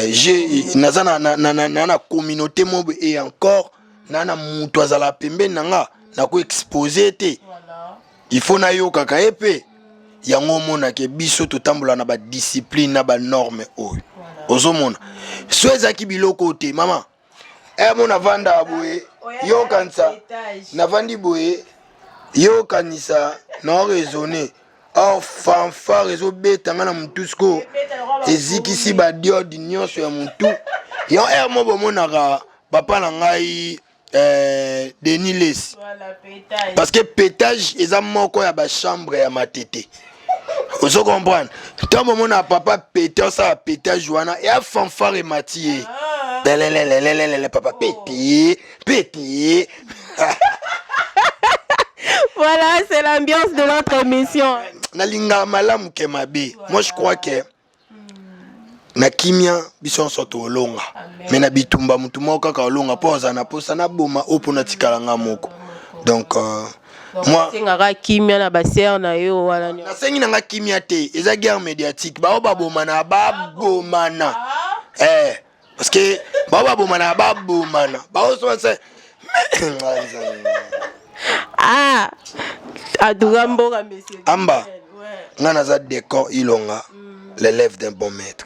J'ai na communauté mob et encore nana mutu azala pembe nanga nako exposer te. Il faut na yo kaka epé yango mona ke biso totambola na ba discipline na ba norme oyo. Ozomona. So ezaki biloko te mama. Mona vanda boye yo kanisa na vandi boye yo kanisa na raisonner. Oh fanfare ezo betanga na mutusko ezikisi ba dio nyonso ya mutu yo mo bomona papa na ngai Denis Les parce que pétage eza moko ya ba chambre ya matete ozo comprendre tant bomona papa péter ça pétage wana ya fanfare matie lelelelelele papa pété Voilà, c'est l'ambiance de notre émission. Nalinga malamu ke mabe. Moi je crois que na kimia biso soto olonga. Mais na bitumba mutu moko kaka olonga poza na posa na boma opona tikala nga moko. Donc moi sengaka kimia na baser na yo wala nyo. Na sengi na nga kimia te, eza guerre médiatique. Ba bomana parce que ba bomana ba so ça. Ah, Adugamboga, monsieur. Amba, nga naza décor ilonga, l'élève d'un bon maître.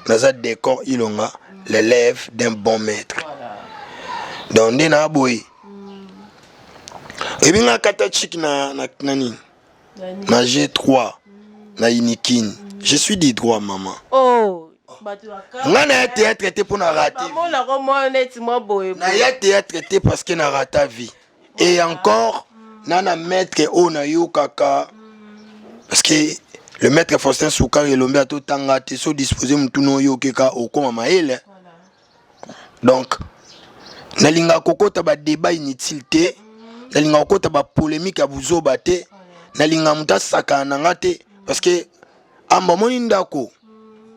Naza décor ilonga, l'élève d'un bon maître. Donc, ndi na boy. Et bien, nga kata chik na nani? Na G3, na Inikin. Je suis des droits, maman. Oh. Nga na théâtre traité pour na rater. Na ya théâtre traité parce que na rata vie. Et encore, nana maître ona yo kaka parce que le maître Faustin Soukar et l'homme a tout tanga te so disposé mutuno yo keka okoma maele. Donc nalinga kokota ba débat inutile te, nalinga kokota ba polémique abuzo bate, nalinga muta saka nanga te parce que amba moni ndako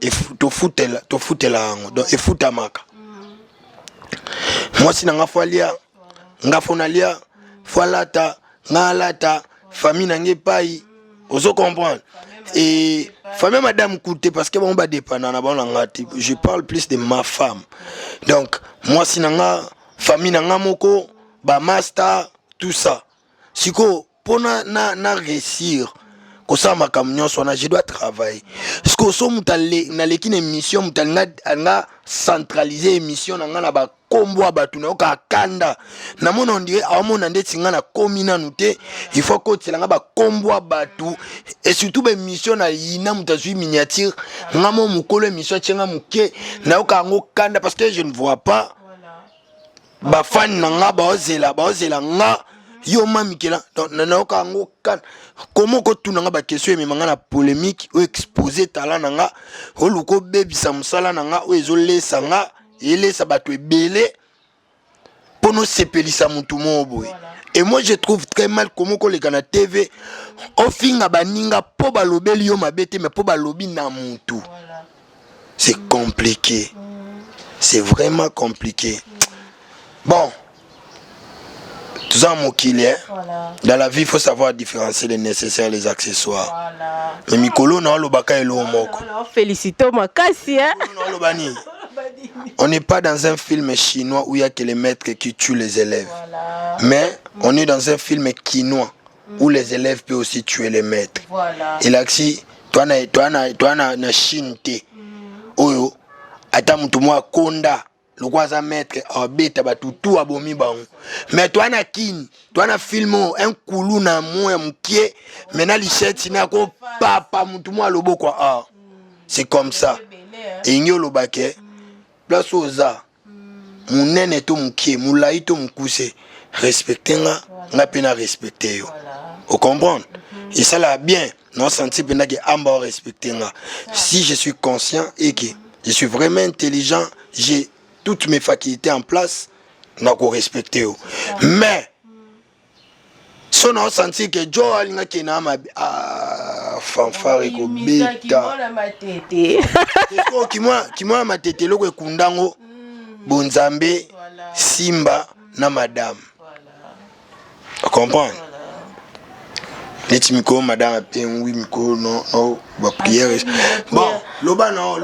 et to futela ngo donc et futamaka. Moi si nanga falia nga fonalia Falata, Nalata, famille nange pai, oso comprendre. Et famille madame Kouté parce que bon ba dépendant na bon ngati. Je parle plus de ma femme. Donc moi si nanga famille nanga moko ba master tout ça. Siko pona na réussir ko ça ma camion sona je dois travailler. Parce que so mutale na lekine émission mutalanga nga centraliser émission nanga na ba kombo abatu na oka kanda na mona ondire amona ndeti nga na komina nute il faut que tselanga ba kombo abatu et surtout ba mission na yina mutazui miniature nga mo mukolo émission tsenga muke na oka ngo kanda parce que je ne vois pas ba fan na nga ba ozela nga yo mamikela donc na oka ngo kanda comment ko tuna nga ba question me manga na polémique ou exposer talent na nga oluko bebisa musala na nga o ezolesa nga il ça bato belé pour nous sepelisa mutu moboy. Et moi je trouve très mal comment ko le kana TV o finga baninga po balobeli yo mabete mais po balobi na mutu. C'est compliqué. C'est vraiment compliqué. Bon. Tout ça mon killer. Dans la vie il faut savoir différencier les nécessaires et les accessoires. Mais mikolo na lo baka elo moko. Félicitons makasi hein. On n'est pas dans un film chinois où il y a que les maîtres qui tuent les élèves. Mais on est dans un film quinois où les élèves peuvent aussi tuer les maîtres. Et là, si toi na Chine te, oyo, ata mutu mwa konda, le roi maître abeta batutu abomi bango mais toi na kin toi na filmo un koulou na moya mukie mena lichette na ko papa mutu mo loboko ah c'est comme ça et nyolo baké place oza munene to mukie mulai to mukuse respecter nga pena respecter yo vous comprenez et ça là bien non senti pena que amba respecter nga si je suis conscient et que je suis vraiment intelligent j'ai toutes mes facultés en place, n'a qu'à respecter. Mais, si on a senti que Joe Alinga qui n'a ma fanfare ko beta. Qui moi ma tete loko kundango bonzambe simba na madame. Tu comprends? Les timiko madame pen oui miko non ba prière. Bon, loba non.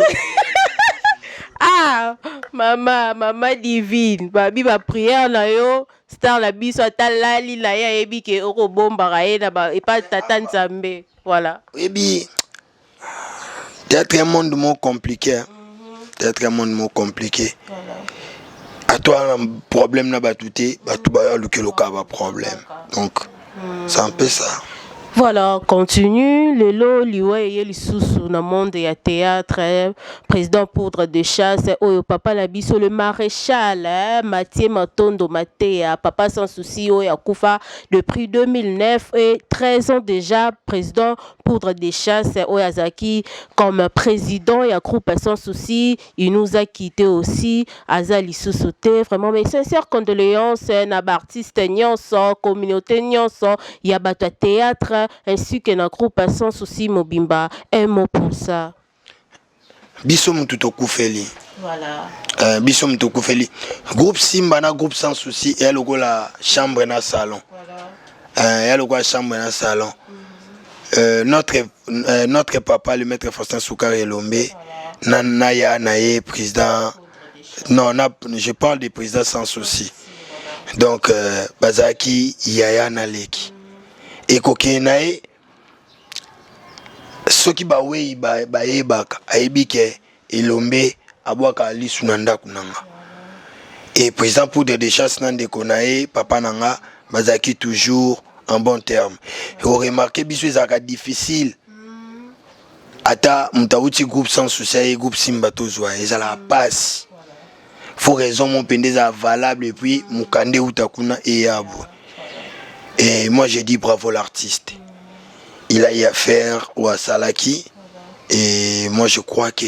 Ah, maman divine, babi ba prière na yo, star la biso atalali la ya ebi ke oko bomba rae na ba et pas tata nzambe. Voilà. Ebi peut-être un monde moins compliqué. Peut-être un monde moins compliqué. À toi un problème na batouté, batou ba le que le cas va problème. Donc c'est un peu ça. Voilà, continue. Lelo liwe ye sous na monde ya théâtre, président poudre de chasse, oyo papa la biso le maréchal, Mathieu Matondo Matéa, papa sans souci oyo akufa depuis 2009 et 13 ans déjà président poudre de chasse oyo azaki comme président ya groupe sans souci, il nous a quitté aussi azali sous-sauté vraiment mes sincères condoléances na ba artiste nyonso, communauté nyonso, ya bato théâtre ainsi que na groupe sans souci mobimba un mot pour ça. Biso mututo kufeli. Voilà. Biso mututo kufeli. Groupe Simba na groupe sans souci et le la chambre na salon. Voilà. Et le la chambre na salon. Notre papa le maître Faustin Soukari Lombe voilà. Naya naye président non je parle des présidents sans souci. Donc Bazaki Yaya Naleki. Et kokenae soki ba wei ba yebaka aibike elombe abwaka lisu na ndaku nanga et président pour des chasses nande konae papa nanga bazaki toujours en bon terme et on remarqué biso ezaka difficile ata mutauti groupe sans souci et groupe Simba tozwa ezala passe faut raison mon pendeza valable et puis mukande utakuna et yabo. Et moi j'ai dit bravo l'artiste. Il a eu à faire au Salaki. Et moi je crois que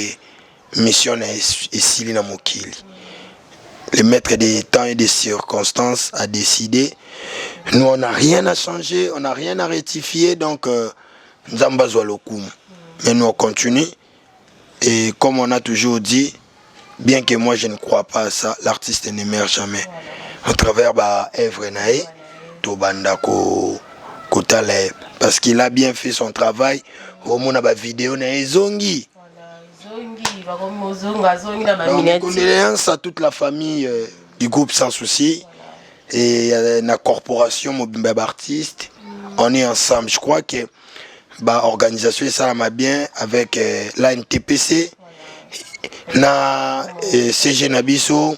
mission est Sili na Mokili. Le maître des temps et des circonstances a décidé. Nous on n'a rien à changer, on n'a rien à rectifier. Donc nous avons besoin de coup. Mais nous on continue. Et comme on a toujours dit, bien que moi je ne crois pas à ça, l'artiste ne meurt jamais. Au travers de Evre Nae. Tobanda Kotale parce qu'il a bien fait son travail au monde a vidéo na ezongi condoléances à toute la famille du groupe sans souci et la corporation Mobimba artiste on est ensemble je crois que bah organisation ça m'a bien avec la NTPC na CG Nabiso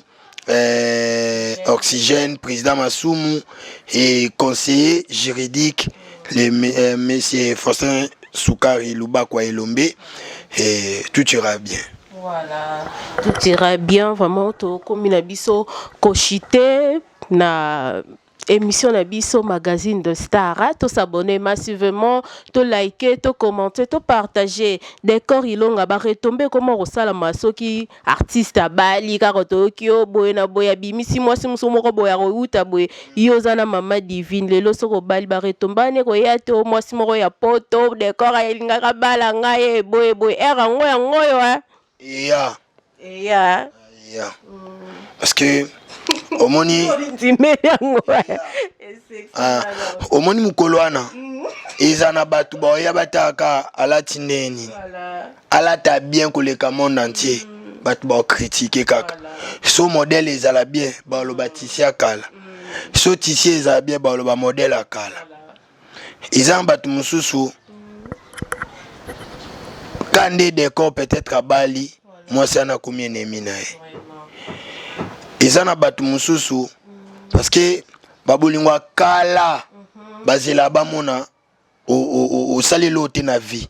Oxygène, président Massoumou et conseiller juridique, le monsieur Faustin Soukari Lubakwa Elombe et tout ira bien. Voilà, tout ira bien, vraiment, comme il a biso cochité na émission na biso magazine de star to s'abonner massivement to liker to commenter to partager décor ilonga ba retomber comment rosala masoki artiste abali karoto kio boyena boya bimisi mwasi musomo ko boya ruta boye yozana mama divine lelo soko bali ba retombane ko ya to mwasi moko ya poto décor elinga ka bala ngaye boye boye era ngoyo ya parce que omoni omoni mukolo wana eza na batu baoya bataka alati ndeni alata bien koleka monde entier batu ba critiquer kaka so modèle ezala bien baloba tisi akala so tisi ezala bien baloba modèle akala eza batu mususu kande décor peut-être à Bali moi c'est na combien ennemi nae ezana batu mususu parce que babolingwa kala bazela bamona au salelo te na vie.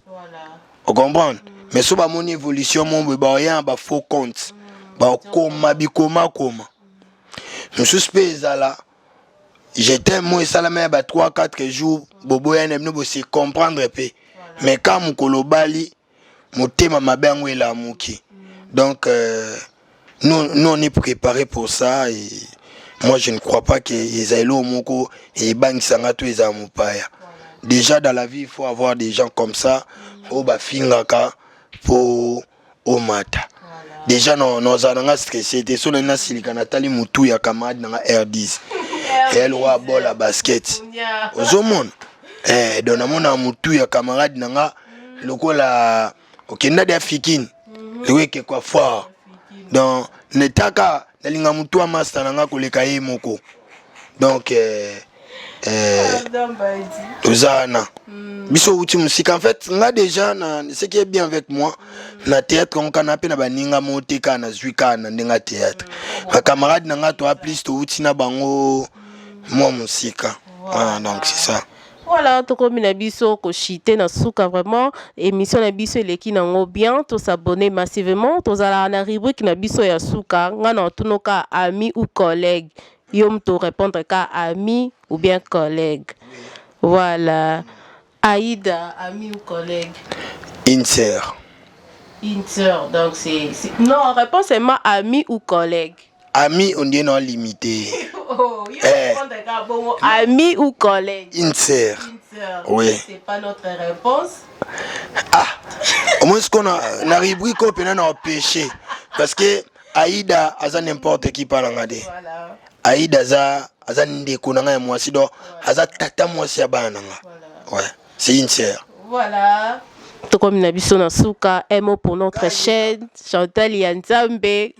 On comprend? Mais si on évolution, on va ba faux compte. Ba koma bikoma koma. Je suis là. J'étais moi ça la même 3-4 jours bobo ya nemno bo se comprendre peu. Mais quand mon kolobali mon thème ma bengo la muki. Donc nous on est préparé pour ça et moi je ne crois pas que Isaïlo moko et bang sangato ezamupaya. Déjà dans la vie il faut avoir des gens comme ça au ba fingaka pour au mata. Déjà nos ananga stressé te so na silika natali mutu ya camarade na R10. Elle wa bola basket. Ozomon dona mona mutu ya camarade nanga lokola okenda de afikini. Leweke kwa fort. Donc netaka nalinga mutu wa master nanga koleka ye moko. Donc Ozana. Biso uti musika en fait nga déjà ce qui est bien avec moi na théâtre on canapé na baninga moteka na zwika na ndenga théâtre. Ma camarade nanga to plus to uti na bango moi musika. Voilà donc c'est ça. Voilà, tout comme na biso ko chité na souka vraiment émission na biso eleki nango bien, to s'abonner massivement, to zala na rubrique na biso ya souka, nga na tunoka ami ou collègue. Yom to répondre ka ami ou bien collègue. Voilà. Aïda, ami ou collègue? Une sœur. Une sœur, donc c'est... Non, réponse c'est ma ami ou collègue. Ami, on dit non limité. Oh, ami ou collègue? Une sœur. Une sœur. Oui. C'est pas notre réponse. Ah, au moins ce qu'on a rubrique qu'on peut en péché. Parce que Aïda, aza n'importe qui parle en adé. Voilà. Aïda, aza ndeko nanga ya mwasi do, aza tata mwasi ya bana nanga. Ouais, c'est une sœur. Voilà. Tout comme Nabiso Nasuka, un mot pour notre chaîne, Chantal Yanzambe.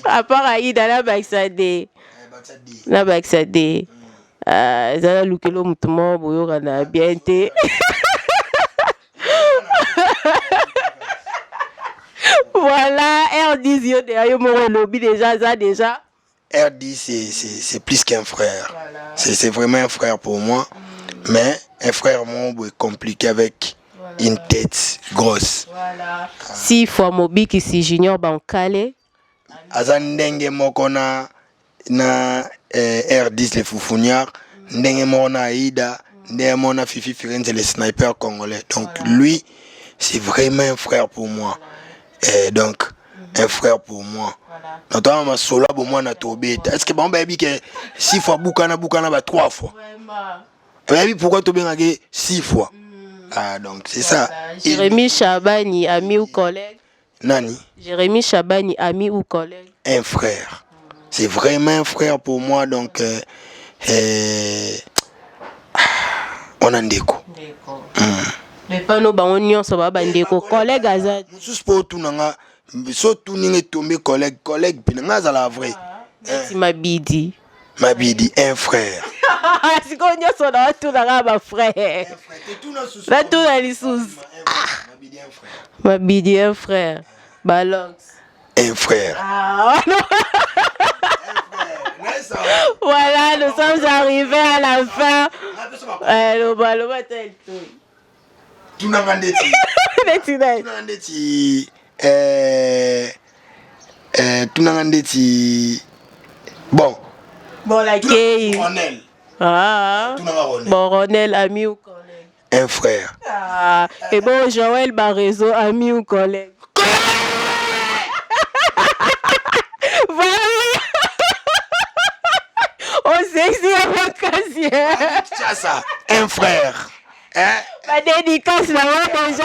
À part Aïda, la Baxade. La Baxade. Zala Lukelo Moutouma, Boyo na bien été. Voilà, R10 yo derrière mon lobby déjà, ça déjà. R10 c'est plus qu'un frère. Voilà. C'est vraiment un frère pour moi. Mais un frère mon est compliqué avec une tête grosse. Voilà. 6 fois Mobi qui si junior bankale. Azandenge moko na R10 les foufougnards, ndenge moko na Aïda, ndenge moko na Fifi Firenze les snipers congolais. Donc lui c'est vraiment un frère pour moi. Et donc un frère pour moi. Notamment ma solo pour moi na tobé. Est-ce que bon baby que 6 fois bukana ba 3 fois. Vraiment. Baby pourquoi to bien 6 fois. Ah donc c'est ça. Jérémy Chabani, ami ou collègue? Nani? Jérémy Chabani, ami ou collègue? Un frère. C'est vraiment un frère pour moi donc on a ndeko. Mais pas nos banonions ça va bandeko collègue azad. Sous sport tout nanga so tout ninge tombé collègue pinanga za la vrai. C'est Mabidi. Mabidi un frère. Si qu'on y a son nom tout nanga ma frère. Là tout dans les sous. Mabidi un frère. Mabidi un frère. Balance. Un frère. Ah non. Voilà, nous sommes arrivés à la fin. Le ballon tel tout. Tout n'a pas d'être. Tout n'a pas d'être. Bon. Bon, la quai. Ronel. Ah. Bon, Ronel, ami ou collègue? Un frère. Ah. Et bon, Joël Barrezo, ami ou collègue? Voilà. On sait que c'est un ça. Un frère. Hein? Ma dédicace là-bas déjà.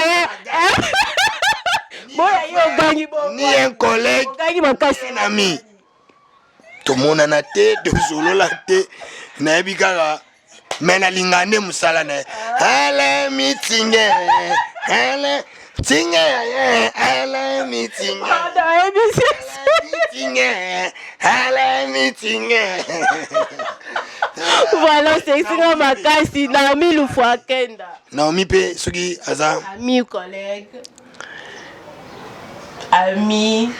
Ni un collègue, ni un ami. Tout le monde a na tête, tout solo la tête. Na bikara. Mais na lingane musala na. Allez meeting. Allez meeting. Allez meeting. Allez meeting. Voilà, c'est ça ma casse. Naomi Lufwa Kenda. Naomi pe sugi aza. Ami ou collègue. Ami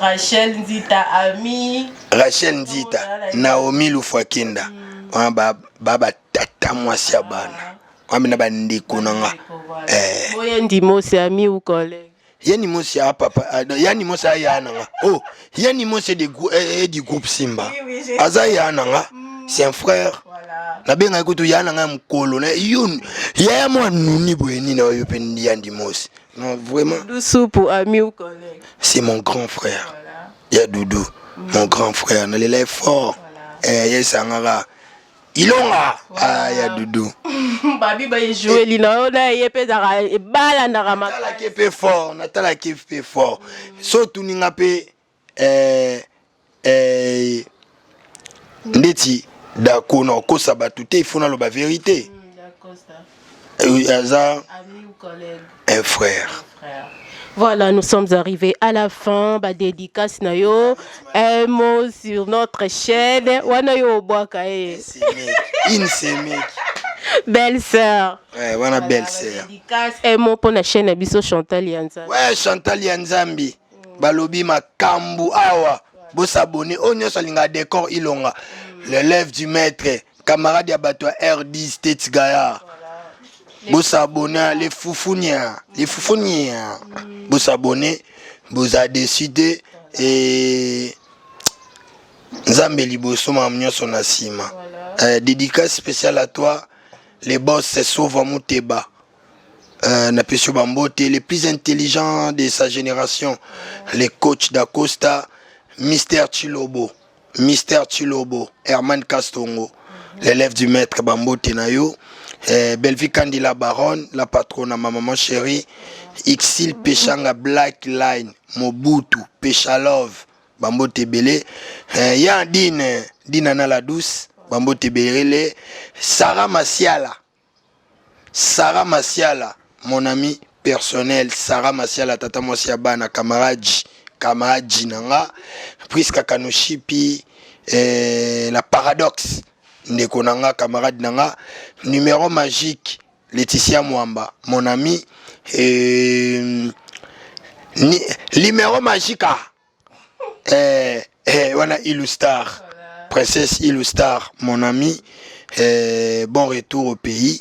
Rachel Nzita, Ami Rachel Nzita, Naomi Lufwakinda. Baba tata mwasi ya bana. Wamina ba ndeko nanga. Boye ndimo c'est ami ou collègue? Yani mosi ya papa, yani mosi ya nanga. Oh, yani mosi du groupe Simba. Aza ya nanga, c'est un frère. Voilà. Na benga ekutu ya nanga mkolo na yun. Ya mwa nuni bweni na yo pendi yandi mosi. Non, vraiment. Doussou pour ami ou collègue? C'est mon grand frère. Voilà. Ya Doudou, mon grand frère. Na lele fort. Ya sangara. Ilonga. Ah, ya Doudou. Babi ba jouer lina ona yepe dara e bala ndara Natala kepe fort, natala kepe fort. Surtout ninga pe ndeti dako na kosa batute il faut na lo ba vérité. D'accord ça. Aza Ami ou collègue? un frère. Voilà, nous sommes arrivés à la fin. Bah, dédicace na yo. Un mot sur notre chaîne. Wana yo boaka e. Une semik. Belle sœur. Ouais, wana belle sœur. Dédicace. Un mot pour la chaîne Abisso Chantal Yanza. Ouais, Chantal Yanzambi. Balobi makambu awa. Bo s'abonner. Onyo salinga décor ilonga. L'élève du maître. Camarade Yabato R10 States Gaya. Vous s'abonnez, les foufounia, vous s'abonnez, vous avez décidé et Nzambe liboso mamnyo son asima. Dédicace spéciale à toi, les boss c'est Sauva Mouteba. Napesio Bambote, les plus intelligents de sa génération, les coachs d'Acosta, Mister Chilobo, Herman Castongo, l'élève du maître Bambote Nayo. Belvi Kandila Baron, la patronne à ma maman chérie, Ixil Pechanga Black Line, Mobutu, Pechalove, Bambo Tebele, Yan Dinana la douce, Bambo Tebele, Sarah Masiala, mon ami personnel, Sarah Masiala, Tata Mosiabana, camarade Nanga, Priska Kanoshipi, la paradoxe. Ndeko nanga camarade nanga numéro magique Laetitia Mwamba mon ami numéro magique wana Illustar princesse Illustar mon ami bon retour au pays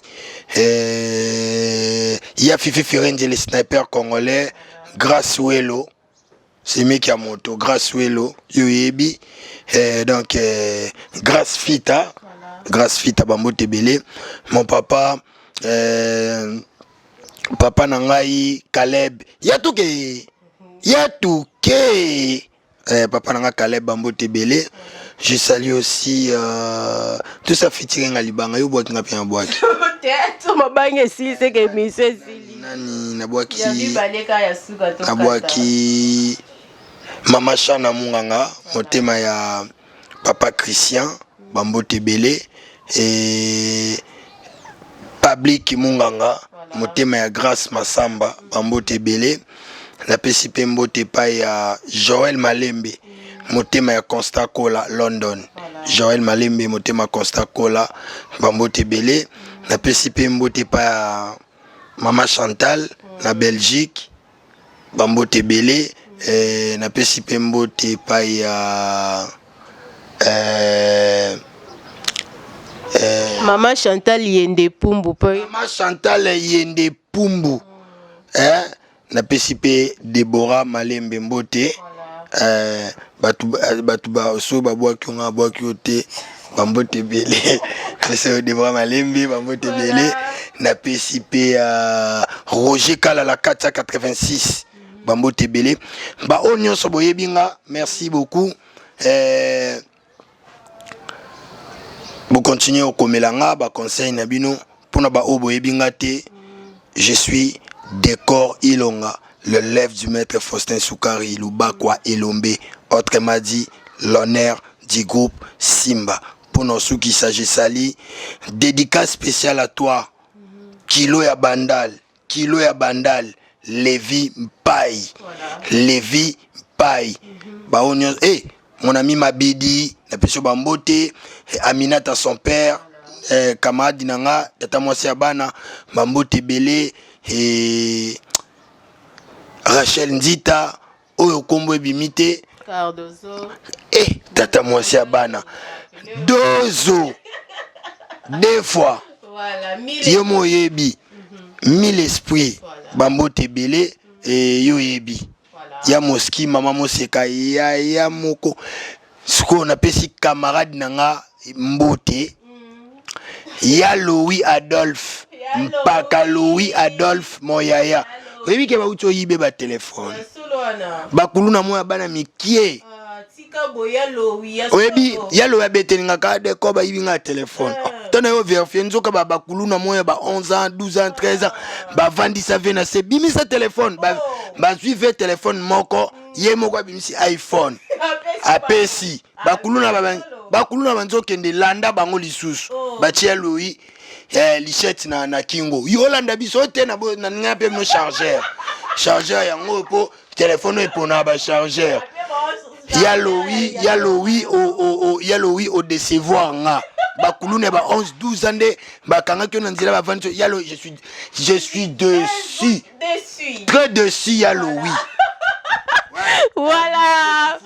il y a Fifi Firenze les snipers congolais grâce Wello c'est mec à moto grâce Wello yoyebi donc grâce Fita Bambo Tebele, mon papa, papa Nangai, Caleb, Yatouke, papa Nangai Caleb Bambo Tebele. Je salue aussi tout ça featuring à Libanga, yo boaki ngapi na boaki. Théâtre mabange si c'est que monsieur Zili. Nani na boaki. Yabi baleka ya suka to. Na boaki Mama Chana Munganga, motema ya papa Christian Bambo Tebele. Et Public Munganga, motema ya Grâce Masamba, Bambo Tebele, la PCP Mbote pa ya Joël Malembe, motema ya Constant Cola, London, Joël Malembe, motema Constant Cola, Bambo Tebele, la PCP Mbote pa ya Mama Chantal, na Belgique, Bambo Tebele, la PCP Mbote pa ya Maman Chantal Yende Pumbu. Maman Chantal Yende Pumbu. Na PCP Deborah Malembe Mbote. Batu so babwaki nga bwaki ote Bambo Tebele. C'est Deborah Malembe Bambo Tebele. Na PCP Roger Kala la 486 Bambo Tebele. Ba onyo so boyebinga. Merci beaucoup. Vous continuez au Komelanga, ba conseil nabino, pour na ba obo ebingate, je suis Décor Ilonga, le lève du maître Faustin Soukari, Lubakwa Elombe, autrement dit, l'honneur du groupe Simba. Pour nos sous qui s'agit sali, dédicace spéciale à toi, Kilo ya Bandal, Lévi Mpaï, Lévi Mpaï, ba onyo, mon ami Mabidi, la personne Bambote, Aminata son père, camarade Dinanga, Tata Mosiabana, Bambote Belé, et Rachel Nzita, oyo kombo ebimite Cardozo. tata mwasi ya bana dozo 2 fois Voilà, yo moyebi 1000 esprits bambote ebele yo yebi ya moski mama moseka ya moko sikoyo napesi camarade na nga mbote ya Louis Adolphe mpaka Louis Adolphe moyaya oyebi ke bauti oyibe batelefone bakulu na moya bana mikie oyebi ya Louis abetelingaka deko bayibi nga telefone tona yo verifie nzoka bakulu na moya ba 11 ans 12 ans 13 ans bavandisa ve na se bimisa telefone bazwi ve telefone moko ye moko abimisi iPhone apesi bakulu na banzokende landa bango lisusu batia Louis lichette na kingo yolanda biso te na nga pe no chargeur yango po telefone epona ba chargeur ya Louis au décevoir nga bakulu ne ba 11 12 ans de bakanga kyo na nzela ba vandi ya Louis je suis dessus très dessus ya Louis. Voilà.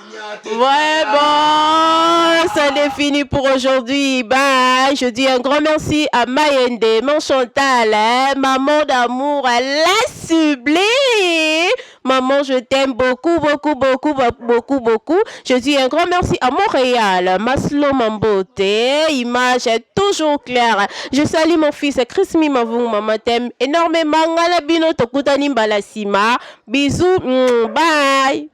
Ouais, bon, ça n'est fini pour aujourd'hui. Bye. Je dis un grand merci à Mayende, mon Chantal, hein, maman d'amour, la sublime. Maman, je t'aime beaucoup, beaucoup, beaucoup, beaucoup, beaucoup. Je dis un grand merci à Montréal, Maslo Mambote, image toujours claire. Je salue mon fils Chris Mimavou, maman t'aime énormément. Ngalabino Tokutani Balasima. Bisous, bye.